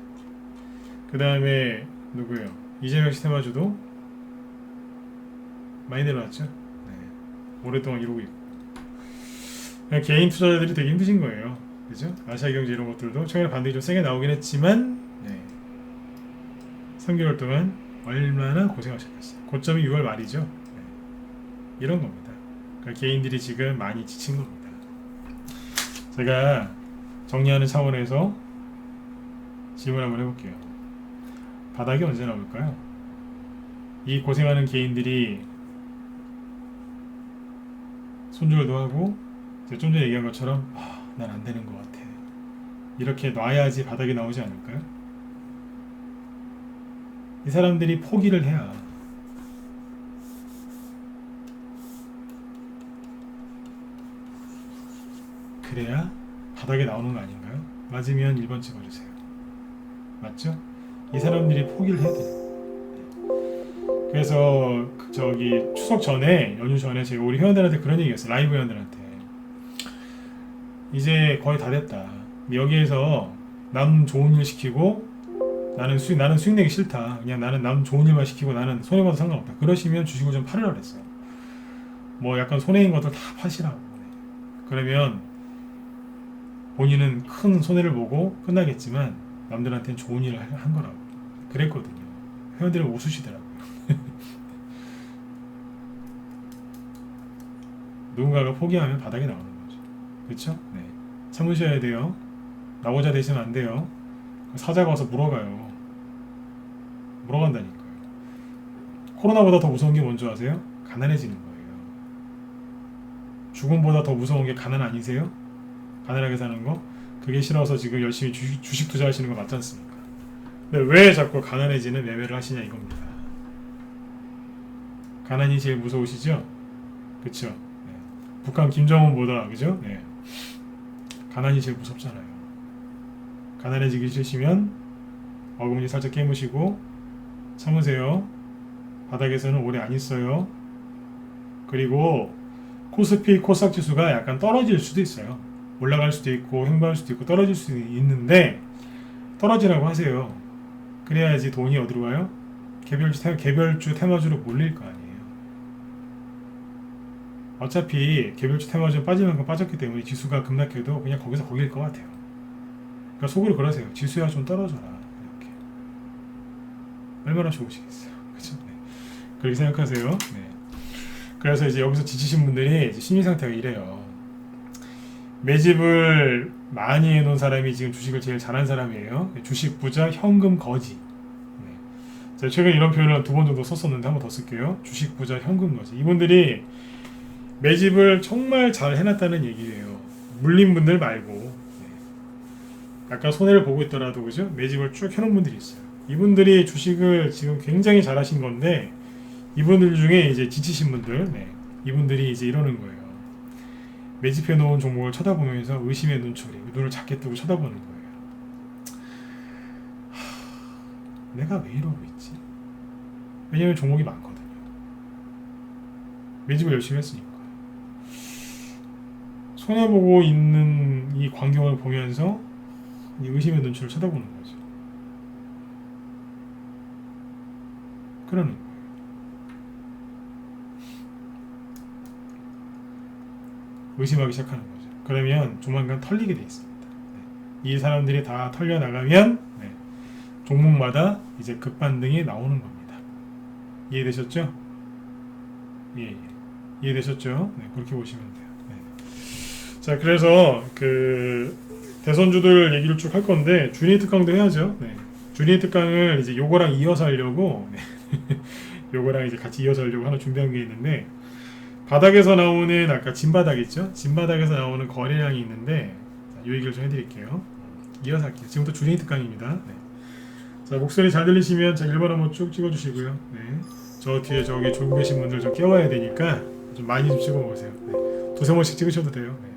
그 다음에 누구요? 이재명 시스템아주도 많이 내려왔죠. 네. 오랫동안 이러고 있고. 그냥 개인 투자자들이 되게 힘드신 거예요. 그죠? 아시아경제 이런 것들도 최근에 반등이 좀 세게 나오긴 했지만 3개월 동안 얼마나 고생하셨겠어요. 고점이 6월 말이죠. 이런 겁니다. 그러니까 개인들이 지금 많이 지친 겁니다. 제가 정리하는 차원에서 질문 한번 해볼게요. 바닥이 언제 나올까요? 이 고생하는 개인들이 손절도 하고 좀 전에 얘기한 것처럼 난 안 되는 것 같아. 이렇게 놔야지 바닥이 나오지 않을까요? 이 사람들이 포기를 해야 그래야 바닥에 나오는 거 아닌가요? 맞으면 1번 찍어주세요. 맞죠? 이 사람들이 포기를 해야 돼요. 그래서 저기 추석 전에 연휴 전에 제가 우리 회원들한테 그런 얘기했어요. 라이브 회원들한테 이제 거의 다 됐다. 여기에서 남 좋은 일 시키고 나는 수익 내기 싫다. 그냥 나는 남 좋은 일만 시키고 나는 손해봐도 상관없다. 그러시면 주식을 좀 팔으라 그랬어요. 뭐 약간 손해인 것들 다 파시라고. 그러면 본인은 큰 손해를 보고 끝나겠지만 남들한테는 좋은 일을 한 거라고 그랬거든요. 회원들은 웃으시더라고요. 누군가가 포기하면 바닥에 나오는 거죠. 그렇죠? 네. 참으셔야 돼요. 나고자 되시면 안 돼요. 사자가 와서 물어가요. 물어간다니까요. 코로나보다 더 무서운 게 뭔지 아세요? 가난해지는 거예요. 죽음보다 더 무서운 게 가난 아니세요? 가난하게 사는 거? 그게 싫어서 지금 열심히 주식 투자하시는 거 맞지 않습니까? 근데 왜 자꾸 가난해지는 매매를 하시냐 이겁니다. 가난이 제일 무서우시죠? 그쵸? 네. 북한 김정은보다 그죠? 네. 가난이 제일 무섭잖아요. 가난해지기 싫으시면 어금니 살짝 깨무시고 참으세요. 바닥에서는 오래 안 있어요. 그리고 코스피 코스닥 지수가 약간 떨어질 수도 있어요. 올라갈 수도 있고 횡보할 수도 있고 떨어질 수도 있는데 떨어지라고 하세요. 그래야지 돈이 어디로 가요? 개별주 테마주로 몰릴 거 아니에요. 어차피 개별주 테마주 빠질 만큼 빠졌기 때문에 지수가 급락해도 그냥 거기서 거길 것 같아요. 그러니까 속으로 그러세요. 지수야 좀 떨어져라. 이렇게. 얼마나 좋으시겠어요. 그렇죠? 네. 그렇게 생각하세요. 네. 그래서 이제 여기서 지치신 분들이 이제 심리 상태가 이래요. 매집을 많이 해놓은 사람이 지금 주식을 제일 잘한 사람이에요. 주식 부자, 현금 거지. 네. 제가 최근 이런 표현을 2번 정도 썼었는데 한 번 더 쓸게요. 주식 부자, 현금 거지. 이분들이 매집을 정말 잘 해놨다는 얘기예요. 물린 분들 말고. 네. 약간 손해를 보고 있더라도 그죠? 매집을 쭉 해놓은 분들이 있어요. 이분들이 주식을 지금 굉장히 잘하신 건데 이분들 중에 이제 지치신 분들, 네. 이분들이 이제 이러는 거예요. 매집해 놓은 종목을 쳐다보면서 의심의 눈초리, 눈을 작게 뜨고 쳐다보는 거예요. 내가 왜 이러고 있지? 왜냐면 종목이 많거든요. 매집을 열심히 했으니까. 손해보고 있는 이 광경을 보면서 이 의심의 눈초리를 쳐다보는 거죠. 그러는 거예요. 의심하기 시작하는 거죠. 그러면 조만간 털리게 돼 있습니다. 네. 이 사람들이 다 털려 나가면 네. 종목마다 이제 급반등이 나오는 겁니다. 이해되셨죠? 예. 이해되셨죠? 네, 그렇게 보시면 돼요. 네. 자, 그래서 그 대선주들 얘기를 쭉 할 건데 주니 특강도 해야죠. 네. 주니 특강을 이제 요거랑 이어서 하려고 네. 요거랑 이제 같이 이어서 하려고 하나 준비한 게 있는데 바닥에서 나오는 아까 진바닥 있죠? 진바닥에서 나오는 거래량이 있는데 이 얘기를 좀 해드릴게요. 이어서 할게요. 지금부터 주니 특강입니다. 네. 자, 목소리 잘 들리시면 자 1번 한번 쭉 찍어주시고요. 네. 저 뒤에 저기 졸고 계신 분들 좀 깨워야 되니까 좀 많이 좀 찍어보세요. 네. 두세 번씩 찍으셔도 돼요. 네.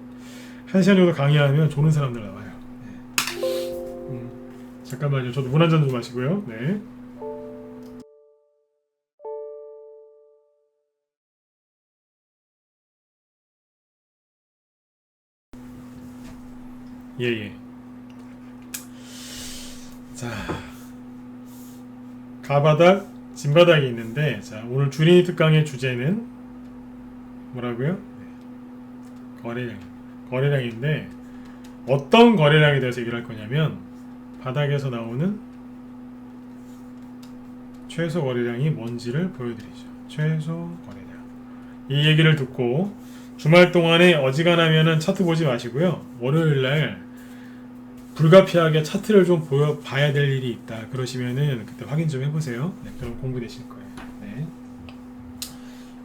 1시간 정도 강의하면 조는 사람들 나와요. 네. 잠깐만요. 저도 물 한 잔 좀 마시고요. 네. 예. 자, 가바닥, 진바닥이 있는데, 자, 오늘 주린이 특강의 주제는 뭐라고요? 네. 거래량인데, 어떤 거래량에 대해서 얘기를 할 거냐면, 바닥에서 나오는 최소 거래량이 뭔지를 보여드리죠. 최소 거래량. 이 얘기를 듣고 주말 동안에 어지간하면은 차트 보지 마시고요. 월요일날 불가피하게 차트를 좀 봐야 될 일이 있다. 그러시면은 그때 확인 좀 해보세요. 네, 그럼 공부되실 거예요. 네.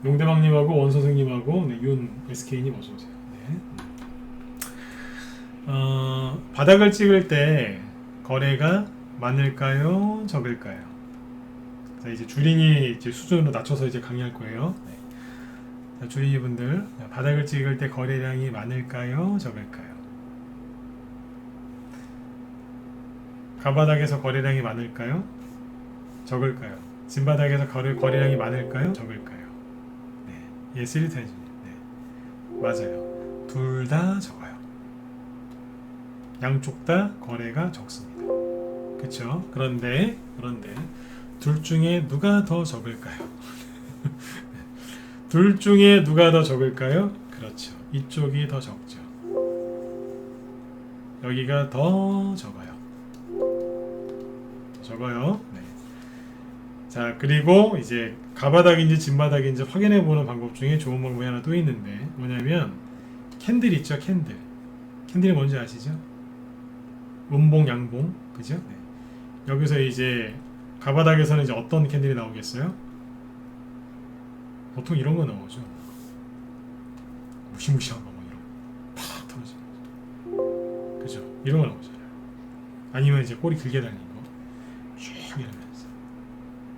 용대방님하고 원선생님하고 네, 윤 SK님 어서오세요. 네. 바닥을 찍을 때 거래가 많을까요? 적을까요? 자, 이제 주린이 이제 수준으로 낮춰서 이제 강의할 거예요. 네. 자, 주린이 분들, 바닥을 찍을 때 거래량이 많을까요? 적을까요? 가바닥에서 거래량이 많을까요? 적을까요? 진바닥에서 거래량이 많을까요? 적을까요? 네, 예, 3타이즈. 네, 맞아요. 둘 다 적어요. 양쪽 다 거래가 적습니다. 그쵸? 그런데 둘 중에 누가 더 적을까요? 둘 중에 누가 더 적을까요? 그렇죠. 이쪽이 더 적죠. 여기가 더 적어요. 네. 자, 그리고 이제 가바닥인지 진바닥인지 확인해 보는 방법 중에 좋은 방법이 하나 또 있는데 뭐냐면 캔들 있죠, 캔들. 캔들이 뭔지 아시죠? 음봉, 양봉, 그죠? 네. 여기서 이제 가바닥에서는 이제 어떤 캔들이 나오겠어요? 보통 이런 거 나오죠. 무시무시한 거, 막 이런 거. 팍 떨어지는 거죠. 그죠? 이런 거 나오잖아요. 아니면 이제 꼬리 길게 달린 거. 쭉 이러면서.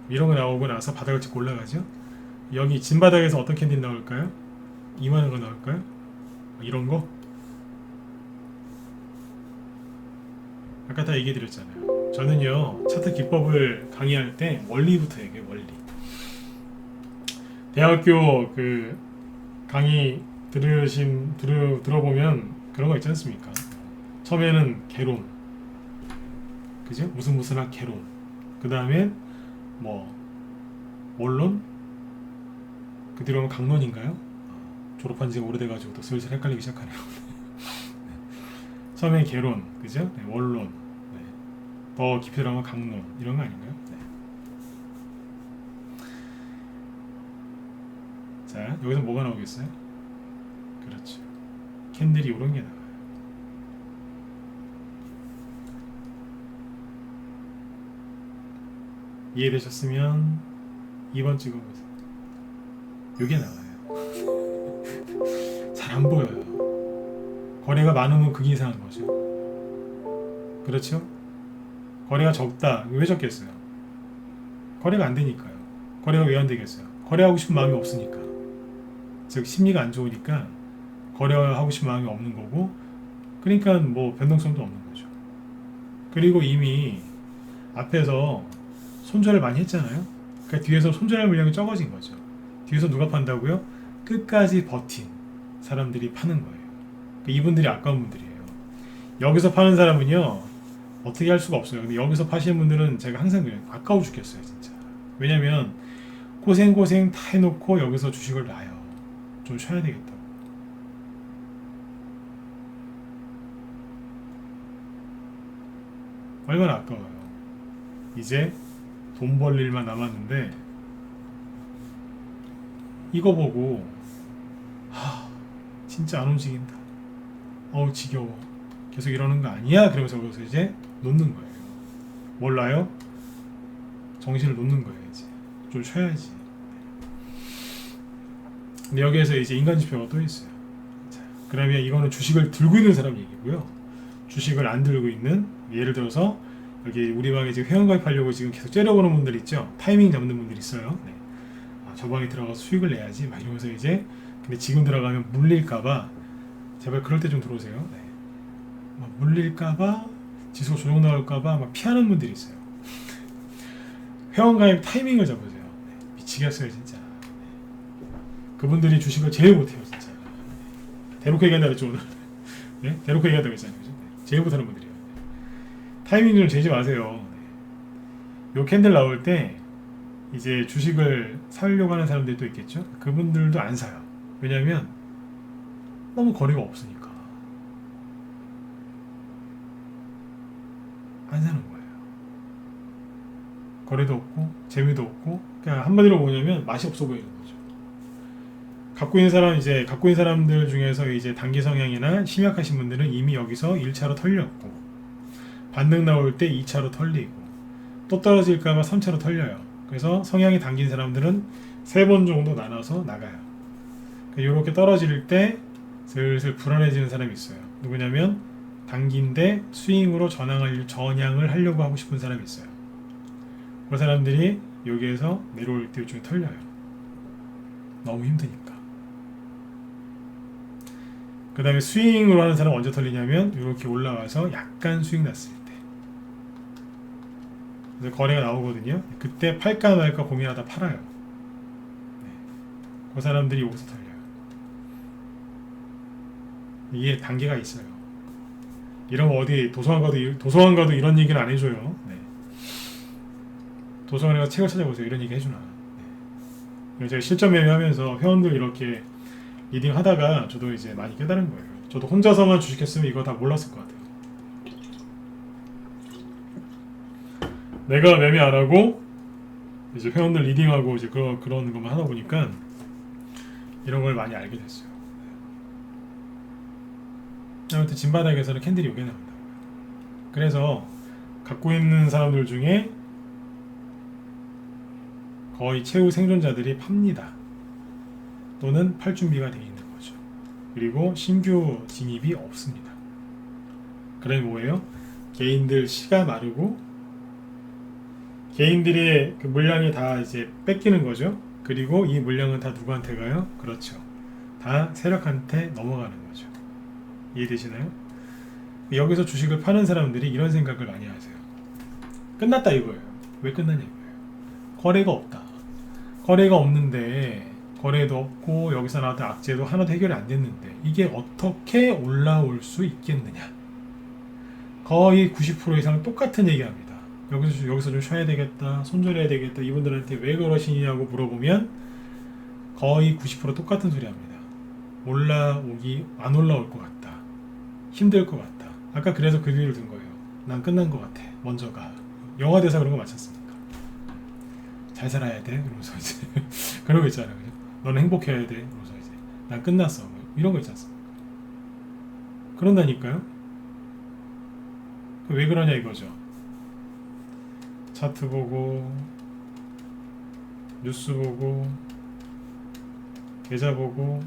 이런 거 나오고 나서 바닥을 찍고 올라가죠? 여기 진바닥에서 어떤 캔들이 나올까요? 이만한 거 나올까요? 이런 거? 아까 다 얘기해 드렸잖아요. 저는요, 차트 기법을 강의할 때 원리부터 얘기해요, 원리. 대학교 그 강의 들어보면 그런 거 있지 않습니까? 처음에는 개론, 그죠? 무슨 학 개론. 그 다음에 뭐 원론, 그 뒤로는 강론인가요? 졸업한 지가 오래돼가지고 또 슬슬 헷갈리기 시작하네요. 처음엔 개론, 그죠? 네, 원론, 네. 더 깊이 들어가면 강론, 이런 거 아닌가요? 네. 자, 여기서 뭐가 나오겠어요? 그렇죠. 캔들이 이런 게 나와요. 이해되셨으면 2번 찍어보세요. 이게 나와요. 잘 안 보여요. 거래가 많으면 그게 이상한 거죠. 그렇죠? 거래가 적다. 왜 적겠어요? 거래가 안 되니까요. 거래가 왜 안 되겠어요? 거래하고 싶은 마음이 없으니까. 즉 심리가 안 좋으니까 거래하고 싶은 마음이 없는 거고, 그러니까 뭐 변동성도 없는 거죠. 그리고 이미 앞에서 손절을 많이 했잖아요. 그러니까 뒤에서 손절할 물량이 적어진 거죠. 뒤에서 누가 판다고요? 끝까지 버틴 사람들이 파는 거예요. 그러니까 이분들이 아까운 분들이에요. 여기서 파는 사람은요, 어떻게 할 수가 없어요. 근데 여기서 파시는 분들은 제가 항상 그래요. 아까워 죽겠어요, 진짜. 왜냐면 고생 다 해놓고 여기서 주식을 놔요. 좀 쉬어야 되겠다고. 얼마나 아까워요. 이제 돈 벌 일만 남았는데 이거 보고 진짜 안 움직인다. 어우 지겨워. 계속 이러는 거 아니야? 그러면서 거기서 이제 놓는 거예요. 몰라요? 정신을 놓는 거예요. 이제 좀 쉬어야지. 근데 여기에서 이제 인간 지표가 또 있어요. 자, 그러면 이거는 주식을 들고 있는 사람 얘기고요. 주식을 안 들고 있는, 예를 들어서 여기 우리 방에 지금 회원가입하려고 지금 계속 째려보는 분들 있죠. 타이밍 잡는 분들 있어요. 네. 저 방에 들어가서 수익을 내야지 막 이러면서 이제, 근데 지금 들어가면 물릴까봐 제발 그럴 때 좀 들어오세요. 네. 막 물릴까봐, 지수가 조정 나올까봐 막 피하는 분들이 있어요. 회원가입 타이밍을 잡으세요. 네. 미치겠어요 진짜. 그분들이 주식을 제일 못해요 진짜. 대놓고 얘기한다 그랬죠 오늘. 네? 대놓고 얘기한다고 했잖아요. 제일 못하는 분들이에요. 타이밍 좀 재지 마세요. 요 캔들 나올 때 이제 주식을 사려고 하는 사람들도 있겠죠. 그분들도 안 사요. 왜냐면 너무 거래가 없으니까 안 사는 거예요. 거래도 없고 재미도 없고 그냥 한마디로 뭐냐면 맛이 없어 보이는 거죠. 갖고 있는 사람들 중에서 이제 단기 성향이나 심약하신 분들은 이미 여기서 1차로 털렸고 반등 나올 때 2차로 털리고 또 떨어질까봐 3차로 털려요. 그래서 성향이 당긴 사람들은 3번 정도 나눠서 나가요. 이렇게 떨어질 때 슬슬 불안해지는 사람이 있어요. 누구냐면 단기인데 스윙으로 전향을 하려고 하고 싶은 사람이 있어요. 그 사람들이 여기에서 내려올 때 요즘에 털려요. 너무 힘드니까. 그 다음에 스윙으로 하는 사람은 언제 털리냐면 이렇게 올라와서 약간 스윙 났을 때. 그래서 거래가 나오거든요. 그때 팔까 말까 고민하다 팔아요. 네. 그 사람들이 여기서 털려요. 이게 단계가 있어요. 이러면 어디 도서관 가도 이런 얘기는 안 해줘요. 네. 도서관에 가서 책을 찾아보세요. 이런 얘기 해주나. 네. 제가 실전 매매하면서 회원들 이렇게 리딩 하다가 저도 이제 많이 깨달은 거예요. 저도 혼자서만 주식했으면 이거 다 몰랐을 것 같아요. 내가 매매 안 하고 이제 회원들 리딩하고 이제 그런 것만 하다 보니까 이런 걸 많이 알게 됐어요. 아무튼 진바닥에서는 캔들이 요게 나온다고요. 그래서 갖고 있는 사람들 중에 거의 최후 생존자들이 팝니다. 또는 팔 준비가 되어 있는 거죠. 그리고 신규 진입이 없습니다. 그러면 뭐예요? 개인들 씨가 마르고 개인들의 그 물량이 다 이제 뺏기는 거죠. 그리고 이 물량은 다 누구한테 가요? 그렇죠. 다 세력한테 넘어가는 거죠. 이해되시나요? 여기서 주식을 파는 사람들이 이런 생각을 많이 하세요. 끝났다 이거예요. 왜 끝났냐 이거예요. 거래가 없다. 거래가 없는데 거래도 없고 여기서 나왔던 악재도 하나도 해결이 안 됐는데 이게 어떻게 올라올 수 있겠느냐. 거의 90% 이상 똑같은 얘기합니다. 여기서 좀 쉬어야 되겠다, 손절해야 되겠다, 이분들한테 왜 그러시냐고 물어보면 거의 90% 똑같은 소리 합니다. 안 올라올 것 같다, 힘들 것 같다. 아까 그래서 그 뒤를 든 거예요. 난 끝난 것 같아, 먼저 가. 영화 대사 그런 거 맞지 않습니까? 잘 살아야 돼, 그러면서 이제 그런 거 있잖아요. 너는 행복해야 돼, 그러면서 이제 난 끝났어, 뭐 이런 거 있지 않습니까? 그런다니까요. 왜 그러냐 이거죠. 차트 보고 뉴스 보고 계좌 보고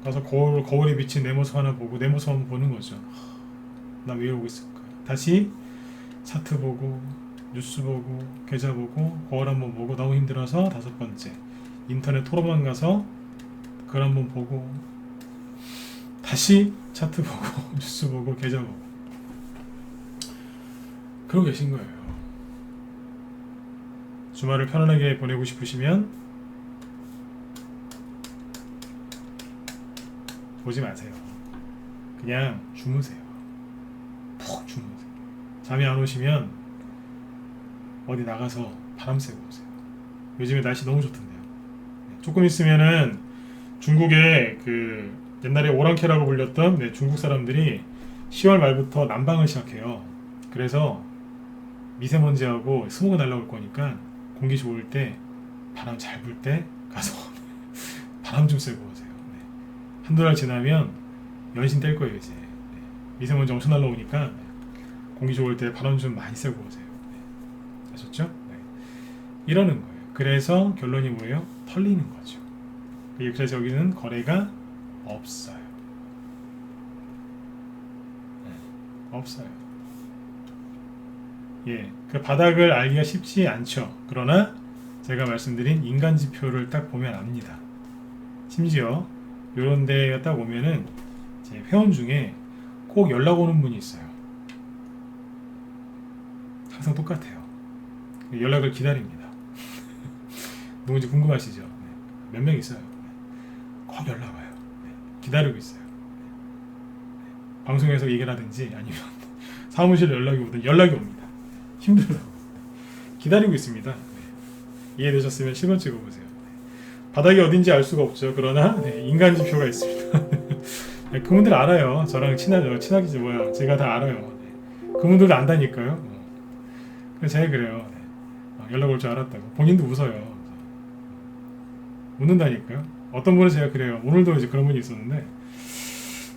가서 거울에 비친 내 모습 하나 보고 내 모습 한번 보는 거죠. 나 왜 이러고 있을까. 다시 차트 보고 뉴스 보고 계좌 보고 거울 한번 보고 너무 힘들어서 5번째 인터넷 토론방 가서 그걸 한번 보고 다시 차트 보고 뉴스 보고 계좌 보고 그러고 계신 거예요. 주말을 편안하게 보내고 싶으시면 보지 마세요. 그냥 주무세요. 푹 주무세요. 잠이 안 오시면 어디 나가서 바람 쐬고 오세요. 요즘에 날씨 너무 좋던데요. 조금 있으면은 중국의 그 옛날에 오랑캐라고 불렸던 중국 사람들이 10월 말부터 난방을 시작해요. 그래서 미세먼지하고 스모그 날라올 거니까 공기 좋을 때 바람 잘 불 때 가서 바람 좀 쐬고 오세요. 네. 한두 달 지나면 연신 뗄 거예요 이제. 네. 미세먼지 엄청 날라오니까 공기 좋을 때 바람 좀 많이 쐬고 오세요. 네. 아셨죠? 네. 이러는 거예요. 그래서 결론이 뭐예요? 털리는 거죠. 그래서 여기는 거래가 없어요. 네. 없어요. 예, 그 바닥을 알기가 쉽지 않죠. 그러나 제가 말씀드린 인간 지표를 딱 보면 압니다. 심지어 이런 데가 딱 오면은 제 회원 중에 꼭 연락 오는 분이 있어요. 항상 똑같아요. 연락을 기다립니다. 누군지 궁금하시죠? 네. 몇 명 있어요. 꼭 연락 와요. 네. 기다리고 있어요. 네. 방송에서 얘기를 하든지 아니면 사무실에 연락이 오든 연락이 옵니다. 힘들다고 기다리고 있습니다. 네. 이해되셨으면 10번 찍어보세요. 바닥이 어딘지 알 수가 없죠. 그러나 네, 인간 지표가 있습니다. 네, 그분들 알아요. 저랑 친하기지 뭐야. 제가 다 알아요. 네. 그분들도 안다니까요. 그래서 제가 그래요. 네. 연락 올 줄 알았다고. 본인도 웃어요. 웃는다니까요. 어떤 분은 제가 그래요. 오늘도 이제 그런 분이 있었는데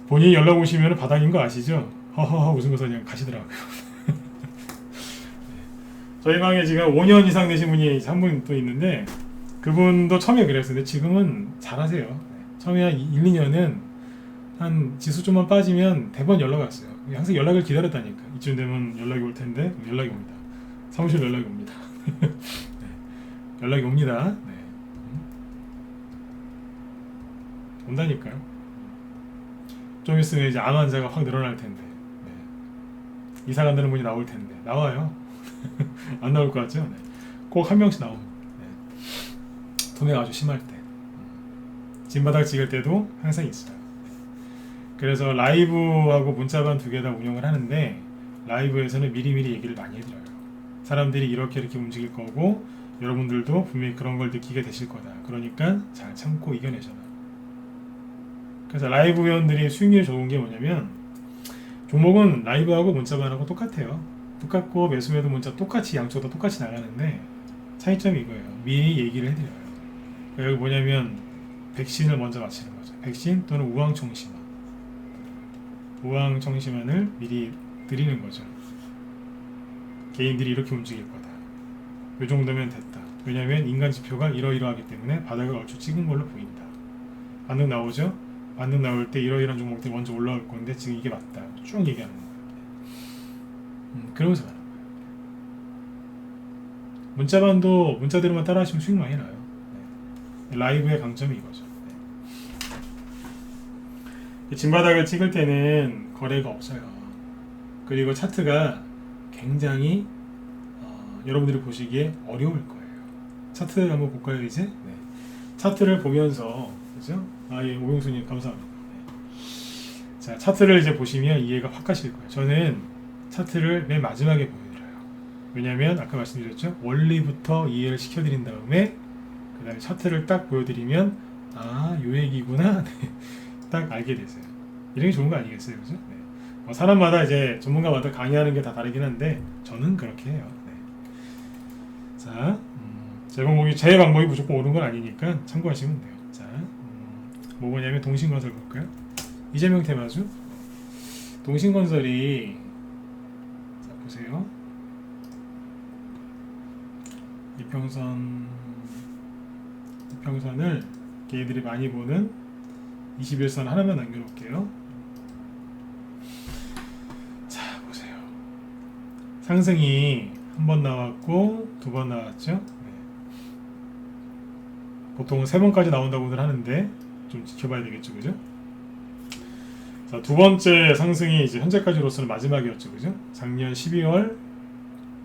본인이 연락 오시면 바닥인 거 아시죠? 허허허 웃으면서 그냥 가시더라고요. 저희 방에 지금 5년 이상 되신 분이 한 분 또 있는데 그분도 처음에 그랬어요. 근데 지금은 잘하세요. 처음에 한 1, 2년은 한 지수 좀만 빠지면 대번 연락 왔어요. 항상 연락을 기다렸다니까. 이쯤 되면 연락이 올 텐데 연락이 옵니다. 사무실 연락이 옵니다. 네. 연락이 옵니다. 네. 온다니까요. 좀 있으면 이제 암 환자가 확 늘어날 텐데 네. 이사 간다는 분이 나올 텐데 나와요. 안 나올 것 같죠? 네. 꼭 한 명씩 나옵니다. 네. 돈이 아주 심할 때 짐바닥 찍을 때도 항상 있어요. 네. 그래서 라이브하고 문자반 두 개 다 운영을 하는데 라이브에서는 미리미리 얘기를 많이 해드려요. 사람들이 이렇게 움직일 거고 여러분들도 분명히 그런 걸 느끼게 되실 거다. 그러니까 잘 참고 이겨내셔라. 그래서 라이브 회원들이 수익률이 좋은 게 뭐냐면 종목은 라이브하고 문자반하고 똑같아요. 똑같고 매수매도 문자 똑같이 양쪽 다 똑같이 나가는데 차이점이 이거예요. 미리 얘기를 해드려요. 여기 뭐냐면 백신을 먼저 맞히는 거죠. 백신 또는 우황청심환. 우황청심환을 미리 드리는 거죠. 개인들이 이렇게 움직일 거다. 이 정도면 됐다. 왜냐면 인간 지표가 이러이러하기 때문에 바닥을 얼추 찍은 걸로 보인다. 반등 나오죠? 반등 나올 때 이러이러한 종목들이 먼저 올라올 건데 지금 이게 맞다. 쭉 얘기하는 거예요. 그러면서 가는 거예요. 문자반도 문자대로만 따라하시면 수익 많이 나요. 네. 라이브의 강점이 이거죠. 네. 진바닥을 찍을 때는 거래가 없어요. 그리고 차트가 굉장히 여러분들이 보시기에 어려울 거예요. 차트 한번 볼까요 이제? 네. 차트를 보면서 그죠? 예, 오용수님 감사합니다. 네. 자, 차트를 이제 보시면 이해가 확 가실 거예요. 저는 차트를 맨 마지막에 보여드려요. 왜냐면 아까 말씀드렸죠? 원리부터 이해를 시켜드린 다음에 그 다음에 차트를 딱 보여드리면 요 얘기구나. 네. 딱 알게 되세요. 이런 게 좋은 거 아니겠어요? 그죠? 네. 사람마다 이제 전문가마다 강의하는 게 다 다르긴 한데 저는 그렇게 해요. 네. 자, 제 방법이 무조건 옳은 건 아니니까 참고하시면 돼요. 자, 뭐냐면 동신건설 볼까요? 이재명 테마주. 동신건설이 자 보세요. 이평선을 개인들이 많이 보는 21선 하나만 남겨놓을게요. 자 보세요. 상승이 한 번 나왔고 두 번 나왔죠. 네. 보통 3번까지 나온다고들 하는데 좀 지켜봐야 되겠죠, 그죠? 자, 두 번째 상승이 이제 현재까지로서는 마지막이었죠, 그죠? 작년 12월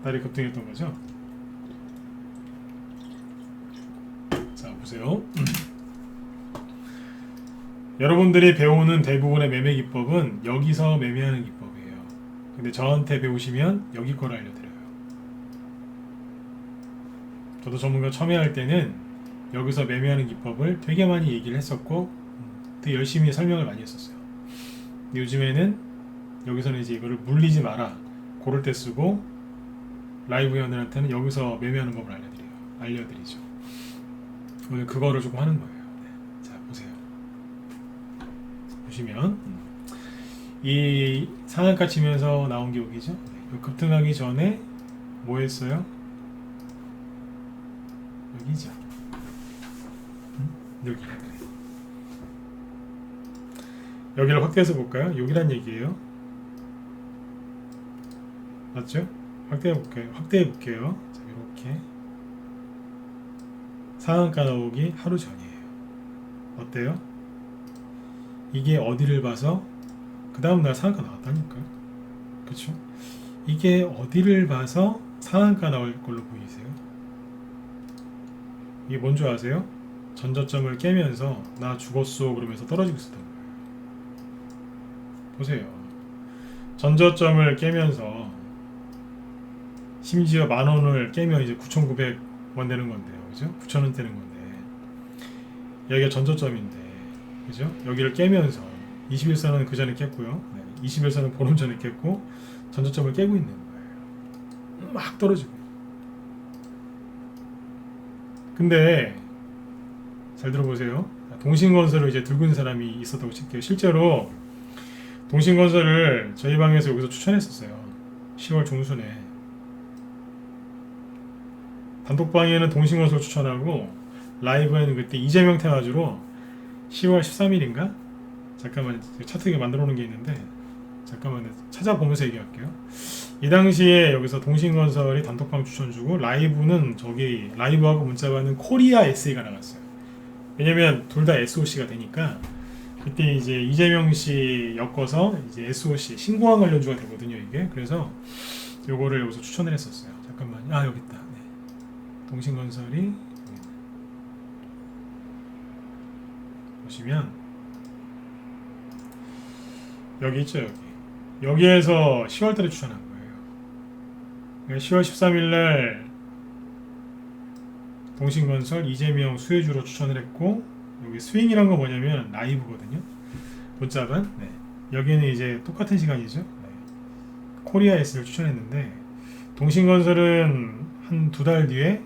달에 급등했던 거죠. 자, 보세요. 여러분들이 배우는 대부분의 매매 기법은 여기서 매매하는 기법이에요. 근데 저한테 배우시면 여기 걸 알려드려요. 저도 전문가 첨예할 때는 여기서 매매하는 기법을 되게 많이 얘기를 했었고 되게 열심히 설명을 많이 했었어요. 근데 요즘에는 여기서는 이제 이거를 물리지 마라 고를 때 쓰고 라이브 회원들한테는 여기서 매매하는 법을 알려드리죠. 오늘 그거를 조금 하는 거예요. 네. 자 보세요. 보시면 이 상한가 치면서 나온 게 여기죠. 네. 급등하기 전에 뭐 했어요? 여기죠. 여기. 여기를 확대해서 볼까요? 여기란 얘기예요. 맞죠? 확대해 볼게요. 자, 이렇게 상한가 나오기 하루 전이에요. 어때요? 이게 어디를 봐서 그 다음날 상한가 나왔다니까요. 그쵸? 이게 어디를 봐서 상한가 나올 걸로 보이세요? 이게 뭔 줄 아세요? 전저점을 깨면서 나 죽었어 그러면서 떨어지고 있었던 거예요. 보세요. 전저점을 깨면서 심지어 10,000원을 깨면 이제 9,900원 되는 건데요. 그죠? 9,000원 되는 건데. 여기가 전저점인데. 그죠? 여기를 깨면서 21선은 그 전에 깼고요. 21선은 보름 전에 깼고 전저점을 깨고 있는 거예요. 막 떨어지고. 근데 잘 들어보세요. 동신건설을 이제 들고 있는 사람이 있었다고 칠게요. 실제로 동신건설을 저희 방에서 여기서 추천했었어요. 10월 중순에. 단톡방에는 동신건설 추천하고 라이브에는 그때 이재명 테마주로 10월 13일인가? 잠깐만 차트에 만들어 놓은 게 있는데 잠깐만 찾아보면서 얘기할게요. 이 당시에 여기서 동신건설이 단톡방 추천 주고 라이브는 저기 라이브하고 문자받는 코리아 SA가 나갔어요. 왜냐면 둘 다 SOC가 되니까 그때 이제 이재명 씨 엮어서 이제 SOC 신고항 관련주가 되거든요 이게. 그래서 요거를 여기서 추천을 했었어요. 잠깐만요. 아 여기 있다. 네. 동신건설이 보시면 여기 있죠 여기. 여기에서 10월달에 추천한 거예요. 그러니까 10월 13일날 동신건설 이재명 수혜주로 추천을 했고 여기 스윙이란 건 뭐냐면 라이브거든요. 문자반. 네. 여기는 이제 똑같은 시간이죠. 네. 코리아 S를 추천했는데 동신건설은 한 2달 뒤에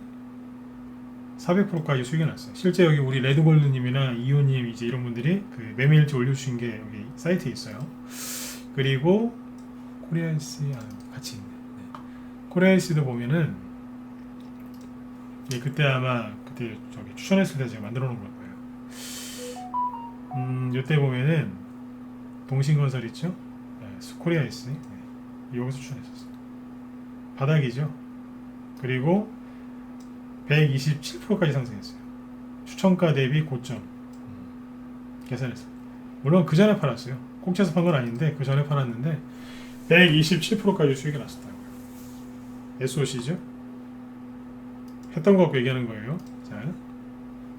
400%까지 수익이 났어요. 실제 여기 우리 레드골드님이나 이호님 이제 이런 분들이 그 매매일지 올려주신 게 여기 사이트에 있어요. 그리고 코리아 S 같이 있네. 네. 코리아 S도 보면은 예, 그때 아마 그때 저기 추천했을 때 제가 만들어 놓은 걸 거예요. 이때 보면은 동신건설 있죠? 네, 코리아 S 네, 여기서 추천했었어요. 바닥이죠. 그리고 127%까지 상승했어요. 추천가 대비 고점 계산했어요. 물론 그 전에 팔았어요. 꼭지에서 판 건 아닌데 그 전에 팔았는데 127%까지 수익이 났었다고요. SOC죠? 했던 거 갖고 얘기하는 거예요. 자,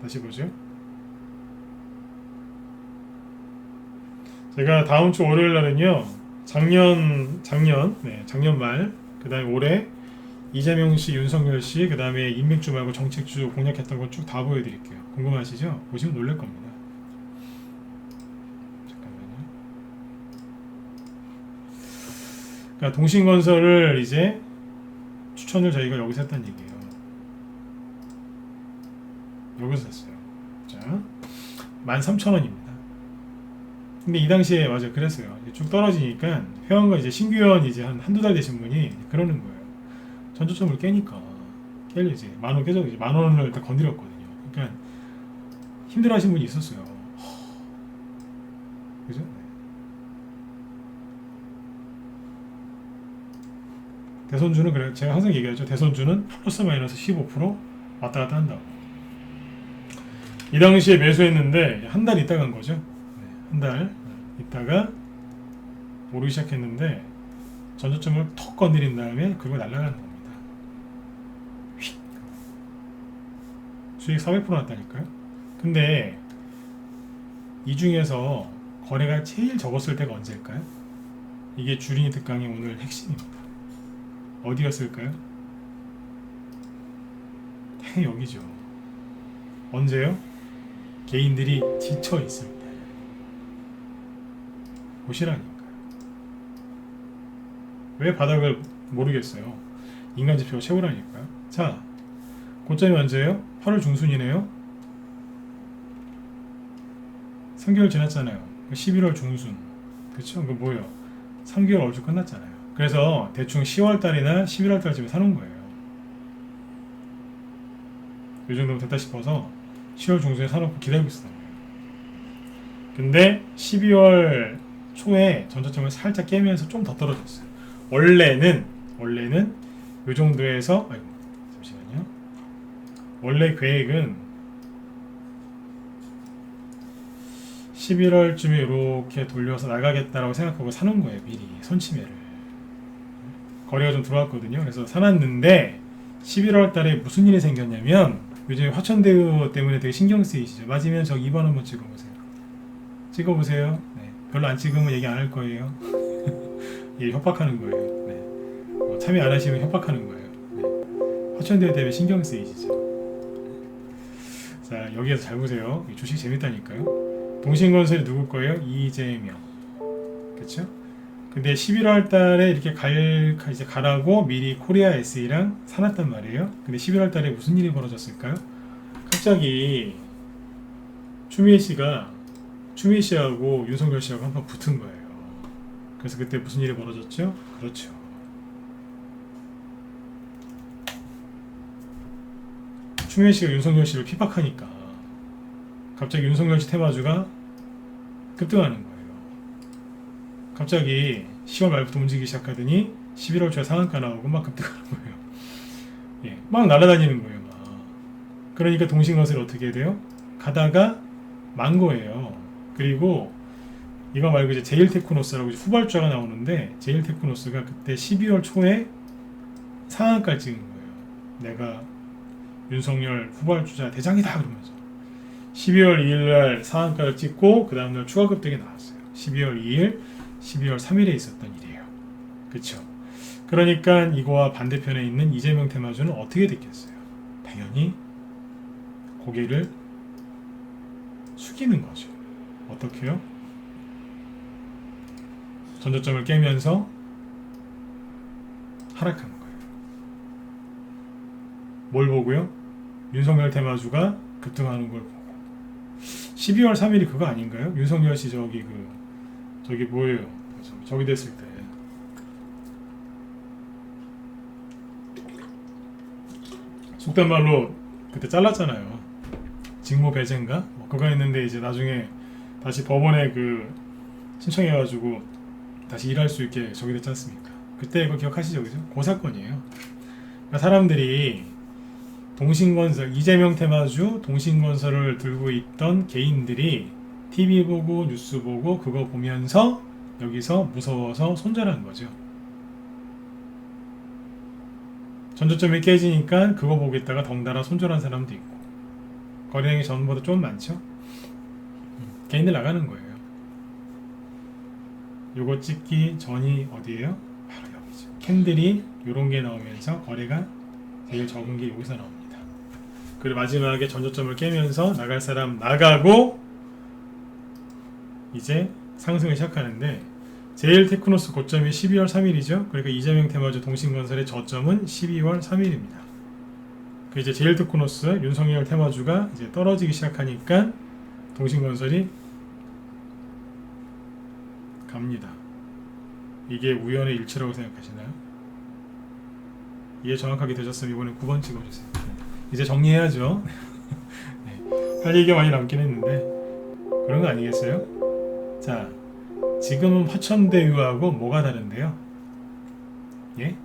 다시 보죠. 제가 다음 주 월요일 날은요, 작년 말, 그 다음에 올해 이재명 씨, 윤석열 씨, 그 다음에 인맥주 말고 정책주 공략했던 거 쭉 다 보여드릴게요. 궁금하시죠? 보시면 놀랄 겁니다. 잠깐만요. 그러니까 동신건설을 이제 추천을 저희가 여기서 했다는 얘기예요. 여기서 샀어요. 자, 13,000원입니다. 근데 이 당시에 맞아 그랬어요. 쭉 떨어지니까 회원과 이제 신규 회원 이제 한두 달 되신 분이 그러는 거예요. 전저점을 깨니까 깨려지 10,000원 깨져 이제 10,000원을 일단 건드렸거든요. 그러니까 힘들어하신 분이 있었어요. 그죠? 대선주는 그래 제가 항상 얘기하죠. 대선주는 플러스 마이너스 15% 왔다 갔다 한다고. 이 당시에 매수했는데 한 달 있다가 간 거죠. 한 달 있다가 오르기 시작했는데 전저점을 톡 건드린 다음에 그거 날아가는 겁니다. 휙. 수익 400% 났다니까요. 근데 이 중에서 거래가 제일 적었을 때가 언제일까요? 이게 주린이 특강의 오늘 핵심입니다. 어디였을까요? 여기죠. 언제요? 개인들이 지쳐 있을 때. 보시라니까요. 왜 바닥을 모르겠어요? 인간 지표가 최고라니까요. 자, 고점이 언제예요? 8월 중순이네요. 3개월 지났잖아요. 11월 중순. 그쵸? 그 뭐예요? 3개월 얼추 끝났잖아요. 그래서 대충 10월 달이나 11월 달쯤에 사는 거예요. 이 정도면 됐다 싶어서 10월 중순에 사놓고 기다리고 있었던 거예요. 근데 12월 초에 전저점을 살짝 깨면서 좀 더 떨어졌어요. 원래는 이 정도에서 아이고 잠시만요. 원래 계획은 11월쯤에 이렇게 돌려서 나가겠다라고 생각하고 사는 거예요. 미리 손치매를. 거래가 좀 들어왔거든요. 그래서 사놨는데 11월 달에 무슨 일이 생겼냐면 요즘 화천대유 때문에 되게 신경 쓰이시죠. 맞으면 저 2번 한번 찍어보세요. 찍어보세요. 네. 별로 안 찍으면 얘기 안 할 거예요. 예, 협박하는 거예요. 네. 참여 안 하시면 협박하는 거예요. 실천되어 되면 신경 쓰이시죠. 자, 여기에서 잘 보세요. 이 주식 재밌다니까요. 동신건설이 누구 거예요? 이재명. 그쵸? 근데 11월 달에 이렇게 이제 가라고 미리 코리아 SE랑 사놨단 말이에요. 근데 11월 달에 무슨 일이 벌어졌을까요? 갑자기 추미애 씨하고 윤석열 씨하고 한판 붙은 거예요. 그래서 그때 무슨 일이 벌어졌죠? 그렇죠. 추미애 씨가 윤석열 씨를 핍박하니까 갑자기 윤석열 씨 테마주가 급등하는 거예요. 갑자기 10월 말부터 움직이기 시작하더니 11월 초에 상한가 나오고 막 급등하는 거예요. 예, 막 날아다니는 거예요. 막. 그러니까 동신건설이 어떻게 해야 돼요? 가다가 만 거예요. 그리고 이거 말고 이제 제일테크노스라고 후발주가 나오는데 제일테크노스가 그때 12월 초에 상한가를 찍은 거예요. 내가 윤석열 후발주자 대장이다 그러면서 12월 2일날 상한가를 찍고 그 다음날 추가 급등이 나왔어요. 12월 2일, 12월 3일에 있었던 일이에요. 그쵸? 그러니까 이거와 반대편에 있는 이재명 테마주는 어떻게 됐겠어요? 당연히 고개를 숙이는 거죠. 어떻게요? 전저점을 깨면서 하락하는 거예요. 뭘 보고요? 윤석열 테마주가 급등하는 걸 보고. 12월 3일이 그거 아닌가요? 윤석열 씨 저기 뭐예요? 저기 됐을 때 속된 말로 그때 잘랐잖아요. 직무 배제인가? 뭐 그거 했는데 이제 나중에 다시 법원에 신청해가지고 다시 일할 수 있게 저기 됐지 않습니까? 그때 그거 기억하시죠? 그죠? 그 사건이에요. 그러니까 사람들이 동신건설, 이재명 테마주 동신건설을 들고 있던 개인들이 TV 보고 뉴스 보고 그거 보면서 여기서 무서워서 손절한 거죠. 전저점이 깨지니까 그거 보겠다가 덩달아 손절한 사람도 있고 거래량이 전보다 좀 많죠. 개인들 나가는 거예요. 요거 찍기 전이 어디예요? 바로 여기죠. 캔들이 요런 게 나오면서 거래가 제일 적은 게 여기서 나옵니다. 그리고 마지막에 전저점을 깨면서 나갈 사람 나가고 이제 상승을 시작하는데 제일테크노스 고점이 12월 3일이죠. 그러니까 이재명 테마주 동신건설의 저점은 12월 3일입니다. 그 이제 제일테크노스 윤석열 테마주가 이제 떨어지기 시작하니까 동신건설이 갑니다. 이게 우연의 일치라고 생각하시나요? 이해 정확하게 되셨으면 이번에 9번 찍어주세요. 이제 정리해야죠. 네. 할 얘기가 많이 남긴 했는데 그런 거 아니겠어요? 자, 지금은 화천대유하고 뭐가 다른데요? 예?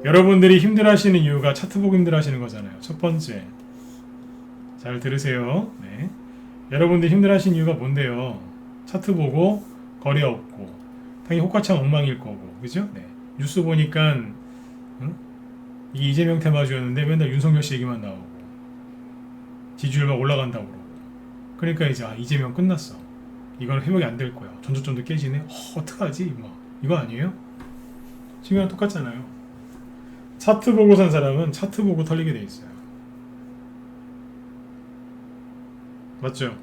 여러분들이 힘들어하시는 이유가 차트 보고 힘들어하시는 거잖아요. 첫 번째, 잘 들으세요. 네. 여러분들이 힘들어하시는 이유가 뭔데요? 차트 보고 거래 없고 당연히 호가창 엉망일 거고, 그죠? 네. 뉴스 보니까 이게 이재명 테마주였는데 맨날 윤석열 씨 얘기만 나오고 지지율 막 올라간다고 그러고 그러니까 이제 이재명 끝났어. 이건 회복이 안 될 거야. 전저점도 깨지네. 어떡하지? 뭐 이거 아니에요? 지금이랑 똑같잖아요. 차트 보고 산 사람은 차트 보고 털리게 돼 있어요. 맞죠?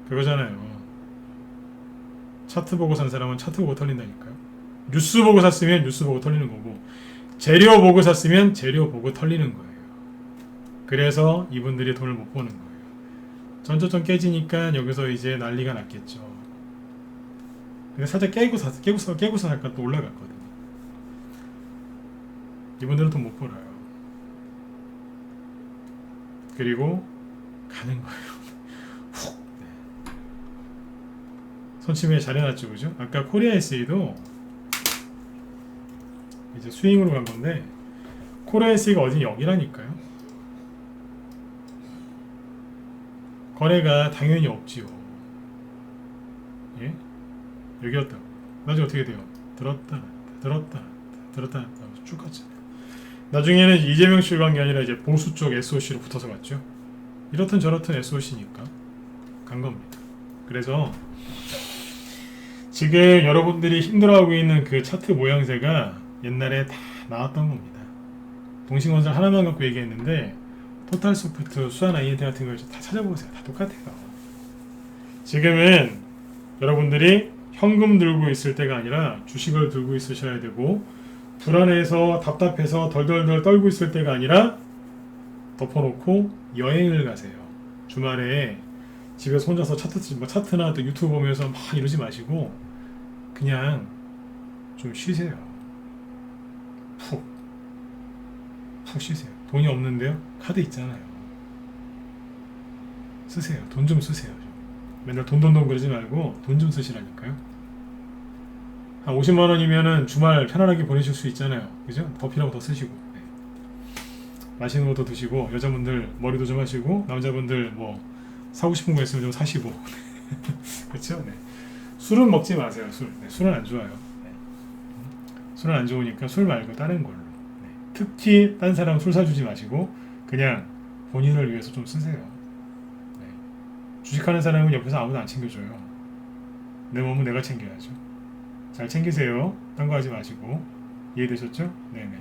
그거잖아요. 차트 보고 산 사람은 차트 보고 털린다니까요. 뉴스 보고 샀으면 뉴스 보고 털리는 거고 재료 보고 샀으면 재료 보고 털리는 거예요. 그래서 이분들이 돈을 못 버는 거예요. 전저점 깨지니까 여기서 이제 난리가 났겠죠. 근데 살짝 깨고서 살까 또 올라갔거든요. 이분들은 돈 못 벌어요. 그리고 가는 거예요. 훅. 네. 손치매 잘 해놨죠, 그죠? 아까 코리아 SE도 이제 스윙으로 간 건데 코리아 SE가 어디 여기라니까요. 거래가 당연히 없지요. 예? 여기였다고. 나중에 어떻게 돼요? 들었다 쭉 갔잖아요. 나중에는 이재명 씨를 간 게 아니라 이제 보수 쪽 SOC로 붙어서 갔죠. 이렇든 저렇든 SOC니까 간 겁니다. 그래서 지금 여러분들이 힘들어하고 있는 그 차트 모양새가 옛날에 다 나왔던 겁니다. 동신건설 하나만 갖고 얘기했는데 토탈소프트, 수완 INT 같은 걸 다 찾아보세요. 다 똑같아요. 지금은 여러분들이 현금 들고 있을 때가 아니라 주식을 들고 있으셔야 되고, 불안해서 답답해서 덜덜덜 떨고 있을 때가 아니라 덮어놓고 여행을 가세요. 주말에 집에서 혼자서 차트나 또 유튜브 보면서 막 이러지 마시고 그냥 좀 쉬세요. 푹 쉬세요. 돈이 없는데요? 카드 있잖아요. 쓰세요. 돈 좀 쓰세요. 맨날 돈 그러지 말고 돈 좀 쓰시라니까요. 한 50만 원이면은 주말 편안하게 보내실 수 있잖아요. 그죠? 더 필요하면 더 쓰시고. 네. 맛있는 것도 드시고, 여자분들 머리도 좀 하시고, 남자분들 뭐 사고 싶은 거 있으면 좀 사시고. 그렇죠? 네. 술은 먹지 마세요. 네. 술은 안 좋아요. 네. 술은 안 좋으니까 술 말고 다른 걸로. 네. 특히 딴 사람 술 사주지 마시고 그냥 본인을 위해서 좀 쓰세요. 네. 주식하는 사람은 옆에서 아무도 안 챙겨줘요. 내 몸은 내가 챙겨야죠. 잘 챙기세요. 딴 거 하지 마시고. 이해되셨죠? 네네.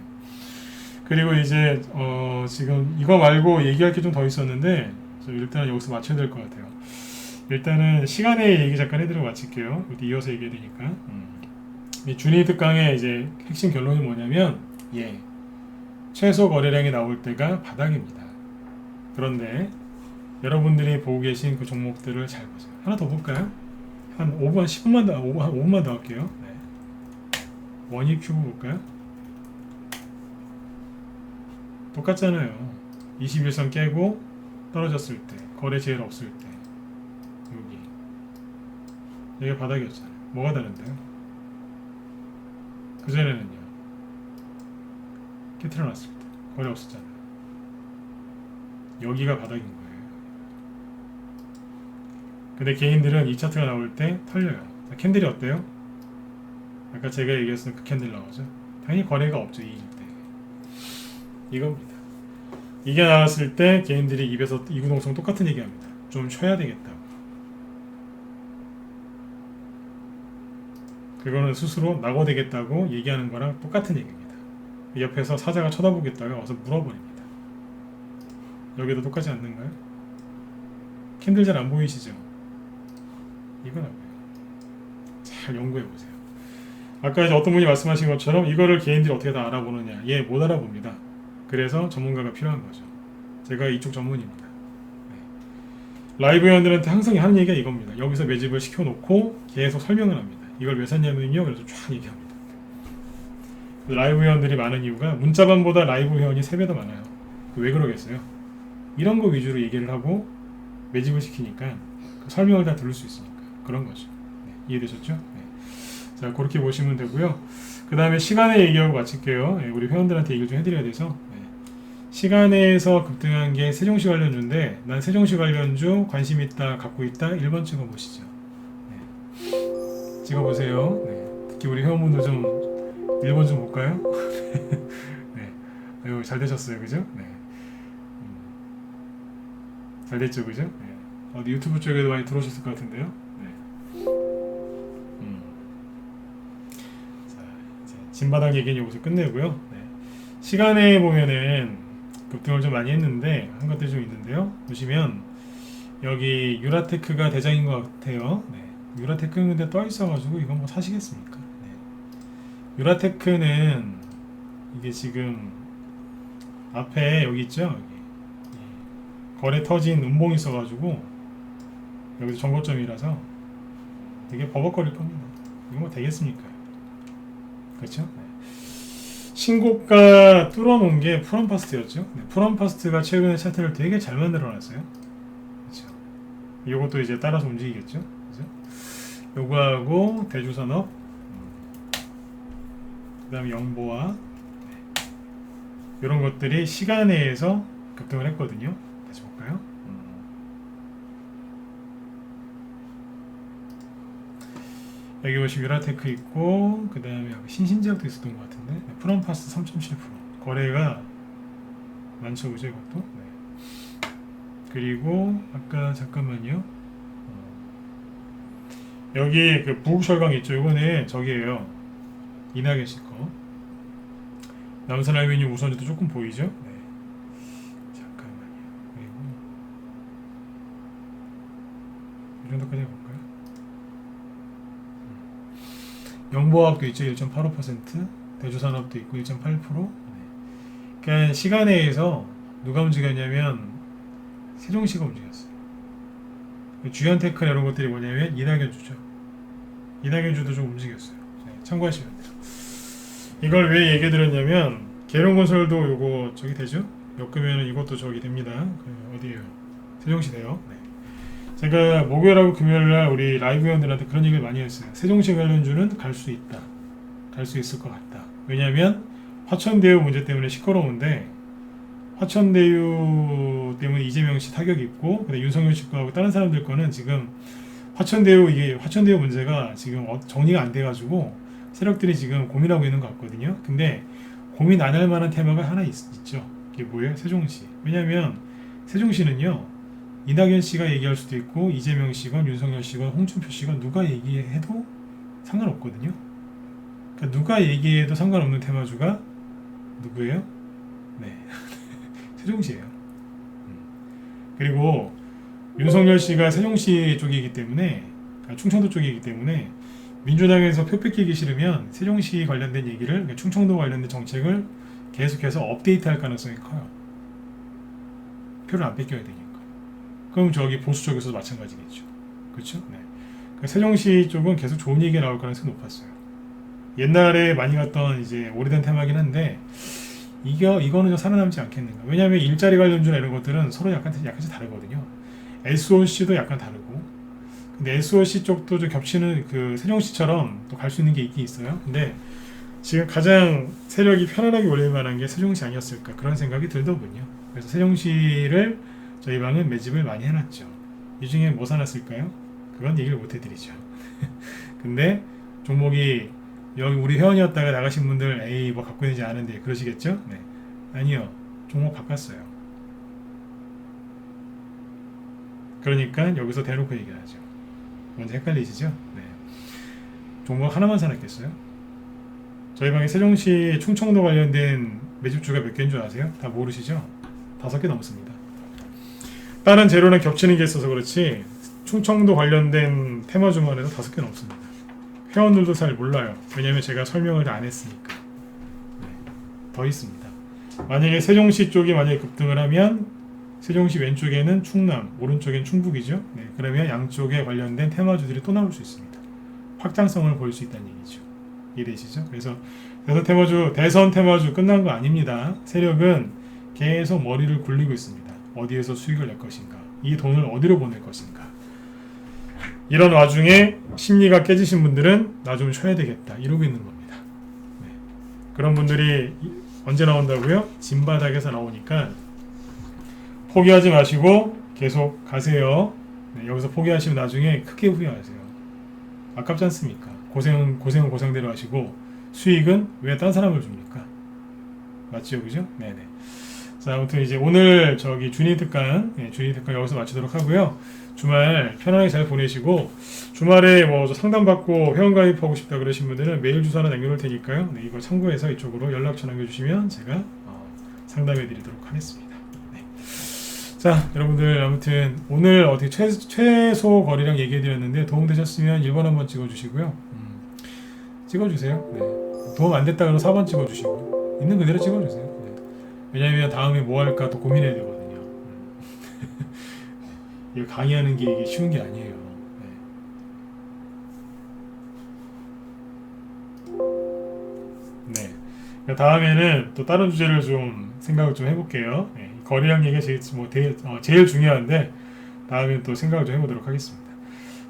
그리고 이제 지금 이거 말고 얘기할 게 좀 더 있었는데 일단 여기서 맞춰야 될 것 같아요. 일단은 시간의 얘기 잠깐 해드리고 마칠게요. 이어서 얘기해야 되니까. 이 준이 특강의 이제 핵심 결론이 뭐냐면, 최소 거래량이 나올 때가 바닥입니다. 그런데 여러분들이 보고 계신 그 종목들을 잘 보세요. 하나 더 볼까요? 한 5분, 10분만 더, 5분만 더 할게요. 네. 원익 큐브 볼까요? 똑같잖아요. 21선 깨고 떨어졌을 때, 거래 제일 없을 때, 여기 바닥이었잖아요. 뭐가 다른데요? 그전에는요, 깨트려 놨을 때 거래 없었잖아요. 여기가 바닥인 거예요. 근데 개인들은 이 차트가 나올 때 털려요. 자, 캔들이 어때요? 아까 제가 얘기했던 그 캔들 나오죠? 당연히 거래가 없죠. 이일 때. 이겁니다. 이게 나왔을 때 개인들이 입에서 이구동성 똑같은 얘기합니다. 좀 쉬어야 되겠다고. 그거는 스스로 낙오되겠다고 얘기하는 거랑 똑같은 얘기입니다. 옆에서 사자가 쳐다보겠다가 와서 물어버립니다. 여기도 똑같지 않는가요? 캔들 잘 안 보이시죠? 이거라고요. 잘 연구해보세요. 아까 이제 어떤 분이 말씀하신 것처럼 이거를 개인들이 어떻게 다 알아보느냐. 못 알아봅니다. 그래서 전문가가 필요한 거죠. 제가 이쪽 전문입니다. 라이브 회원들한테 항상 하는 얘기가 이겁니다. 여기서 매집을 시켜놓고 계속 설명을 합니다. 이걸 왜 샀냐면요. 그래서 쫙 얘기합니다. 라이브 회원들이 많은 이유가 문자반보다 라이브 회원이 3배 더 많아요. 왜 그러겠어요? 이런 거 위주로 얘기를 하고 매집을 시키니까 그 설명을 다 들을 수 있으니까 그런 거죠. 네, 이해되셨죠? 네. 자, 그렇게 보시면 되고요. 그 다음에 시간에 얘기하고 마칠게요. 네, 우리 회원들한테 얘기를 좀 해드려야 돼서. 네. 시간에서 급등한 게 세종시 관련주인데, 난 세종시 관련주 관심 있다, 갖고 있다. 1번 찍어보시죠. 네. 찍어보세요. 네. 특히 우리 회원분들 좀 1번 좀 볼까요? 네. 아유, 잘 되셨어요. 그죠? 네. 잘 됐죠, 그죠? 네. 어디 유튜브 쪽에도 많이 들어오셨을 것 같은데요. 네. 자, 이제 진바닥 얘기는 여기서 끝내고요. 네. 시간에 보면은 급등을 좀 많이 했는데 한 것들이 좀 있는데요. 보시면 여기 유라테크가 대장인 것 같아요. 네. 유라테크는 근데 떠 있어가지고 이건 뭐 사시겠습니까? 네. 유라테크는 이게 지금 앞에 여기 있죠. 여기. 거래 터진 음봉이 있어가지고 여기서 정고점이라서 되게 버벅거릴 겁니다. 이거 뭐 되겠습니까? 그렇죠? 네. 신고가 뚫어놓은 게 프롬파스트였죠. 네. 프롬파스트가 최근에 차트를 되게 잘 만들어놨어요. 그렇죠? 이것도 이제 따라서 움직이겠죠. 그렇죠? 요거하고 대주산업, 그 다음에 영보화, 네. 이런 것들이 시간에서 급등을 했거든요. 다시 볼까요? 여기 보시면 유라테크 있고, 그 다음에 신신제약도 있었던 것 같은데, 네, 프롬파스 3.7% 거래가 많죠, 그죠? 이것도. 네. 그리고 아까 잠깐만요. 여기 그 부국철강 있죠? 이거는 저기예요. 이낙연 씨 거. 남산 알루미늄 우선주도 조금 보이죠? 네. 잠깐만요. 그리고 이 정도까지 해볼까요? 영보화학도 있죠. 1.85%, 대주산업도 있고 1.8%. 네. 그러니까 시간에서 누가 움직였냐면 세종시가 움직였어요. 주현테크나 이런 것들이 뭐냐면 이낙연주죠. 이낙연주도 좀 움직였어요. 네, 참고하시면 돼요. 이걸 왜 얘기 드렸냐면 계룡건설도 요거 저기 되죠? 엮으면 이것도 저기 됩니다. 어디에요? 세종시 돼요. 네. 제가 목요일하고 금요일날 우리 라이브 회원들한테 그런 얘기를 많이 했어요. 세종시 관련주는 갈 수 있다. 갈 수 있을 것 같다. 왜냐하면 화천대유 문제 때문에 시끄러운데 화천대유 때문에 이재명 씨 타격이 있고 근데 윤석열 씨 거하고 다른 사람들 거는 지금 화천대유 문제가 지금 정리가 안 돼가지고 세력들이 지금 고민하고 있는 것 같거든요. 근데 고민 안 할 만한 테마가 하나 있죠. 이게 뭐예요? 세종시. 왜냐하면 세종시는요. 이낙연 씨가 얘기할 수도 있고 이재명 씨건 윤석열 씨건 홍준표 씨건 누가 얘기해도 상관없거든요. 그러니까 누가 얘기해도 상관없는 테마주가 누구예요? 네. 세종시예요. 그리고 윤석열 씨가 세종시 쪽이기 때문에 충청도 쪽이기 때문에 민주당에서 표 뺏기기 싫으면 세종시 관련된 얘기를 그러니까 충청도 관련된 정책을 계속해서 업데이트할 가능성이 커요. 표를 안 뺏겨야 되니까. 그럼 저기 보수 쪽에서도 마찬가지겠죠. 그렇죠? 네. 그러니까 세종시 쪽은 계속 좋은 얘기가 나올 가능성이 높았어요. 옛날에 많이 갔던 이제 오래된 테마긴 한데 이거는 좀 살아남지 않겠는가. 왜냐하면 일자리 관련주나 이런 것들은 서로 약간씩 다르거든요. SOC도 약간 다르고. 근데 SOC 쪽도 좀 겹치는 그 세종시처럼 또 갈 수 있는 게 있긴 있어요. 근데 지금 가장 세력이 편안하게 올릴 만한 게 세종시 아니었을까 그런 생각이 들더군요. 그래서 세종시를 저희 방은 매집을 많이 해놨죠. 이 중에 뭐 사놨을까요? 그건 얘기를 못 해드리죠. 근데 종목이 여기 우리 회원이었다가 나가신 분들 에이 뭐 갖고 있는지 아는데 그러시겠죠? 네. 아니요. 종목 바꿨어요. 그러니까 여기서 대놓고 얘기를 하죠. 먼저 헷갈리시죠? 네. 종목 하나만 사놨겠어요? 저희 방에 세종시 충청도 관련된 매집주가 몇 개인 줄 아세요? 다 모르시죠? 5개 넘습니다. 다른 재료랑 겹치는 게 있어서 그렇지 충청도 관련된 테마주만 해도 5개 넘습니다. 회원들도 잘 몰라요. 왜냐면 제가 설명을 안 했으니까. 네. 더 있습니다. 만약에 세종시 쪽이 만약에 급등을 하면 세종시 왼쪽에는 충남, 오른쪽엔 충북이죠. 네. 그러면 양쪽에 관련된 테마주들이 또 나올 수 있습니다. 확장성을 보일 수 있다는 얘기죠. 이해되시죠? 그래서 대선 테마주 끝난 거 아닙니다. 세력은 계속 머리를 굴리고 있습니다. 어디에서 수익을 낼 것인가? 이 돈을 어디로 보낼 것인가? 이런 와중에 심리가 깨지신 분들은 나 좀 쉬어야 되겠다 이러고 있는 겁니다. 네. 그런 분들이 언제 나온다고요? 진바닥에서 나오니까 포기하지 마시고 계속 가세요. 네, 여기서 포기하시면 나중에 크게 후회하세요. 아깝지 않습니까? 고생은 고생대로 하시고 수익은 왜 딴 사람을 줍니까? 맞죠, 그죠? 네네. 자, 아무튼 이제 오늘 저기 준이 특강 여기서 마치도록 하고요. 주말 편안하게 잘 보내시고 주말에 뭐 상담받고 회원가입하고 싶다 그러신 분들은 메일 주소 하나 남겨놓을 테니까요. 네, 이걸 참고해서 이쪽으로 연락처 남겨주시면 제가 상담해드리도록 하겠습니다. 네. 자, 여러분들 아무튼 오늘 어떻게 최소 거리량 얘기해드렸는데 도움되셨으면 1번 한번 찍어주시고요. 찍어주세요. 네. 도움 안 됐다 그러면 4번 찍어주시고 있는 그대로 찍어주세요. 네. 왜냐하면 다음에 뭐 할까 또 고민해야 되거든요. 이거 강의하는 게 이게 쉬운 게 아니에요. 네. 네. 다음에는 또 다른 주제를 좀 생각을 좀 해볼게요. 네. 거래량 얘기가 제일 중요한데 다음에 또 생각을 좀 해보도록 하겠습니다.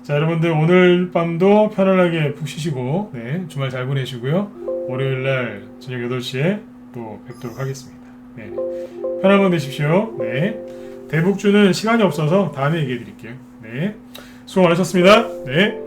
자, 여러분들 오늘 밤도 편안하게 푹 쉬시고 네, 주말 잘 보내시고요. 월요일날 저녁 8시에 또 뵙도록 하겠습니다. 네. 편한 밤 되십시오. 네. 대북주는 시간이 없어서 다음에 얘기해 드릴게요. 네. 수고 많으셨습니다. 네.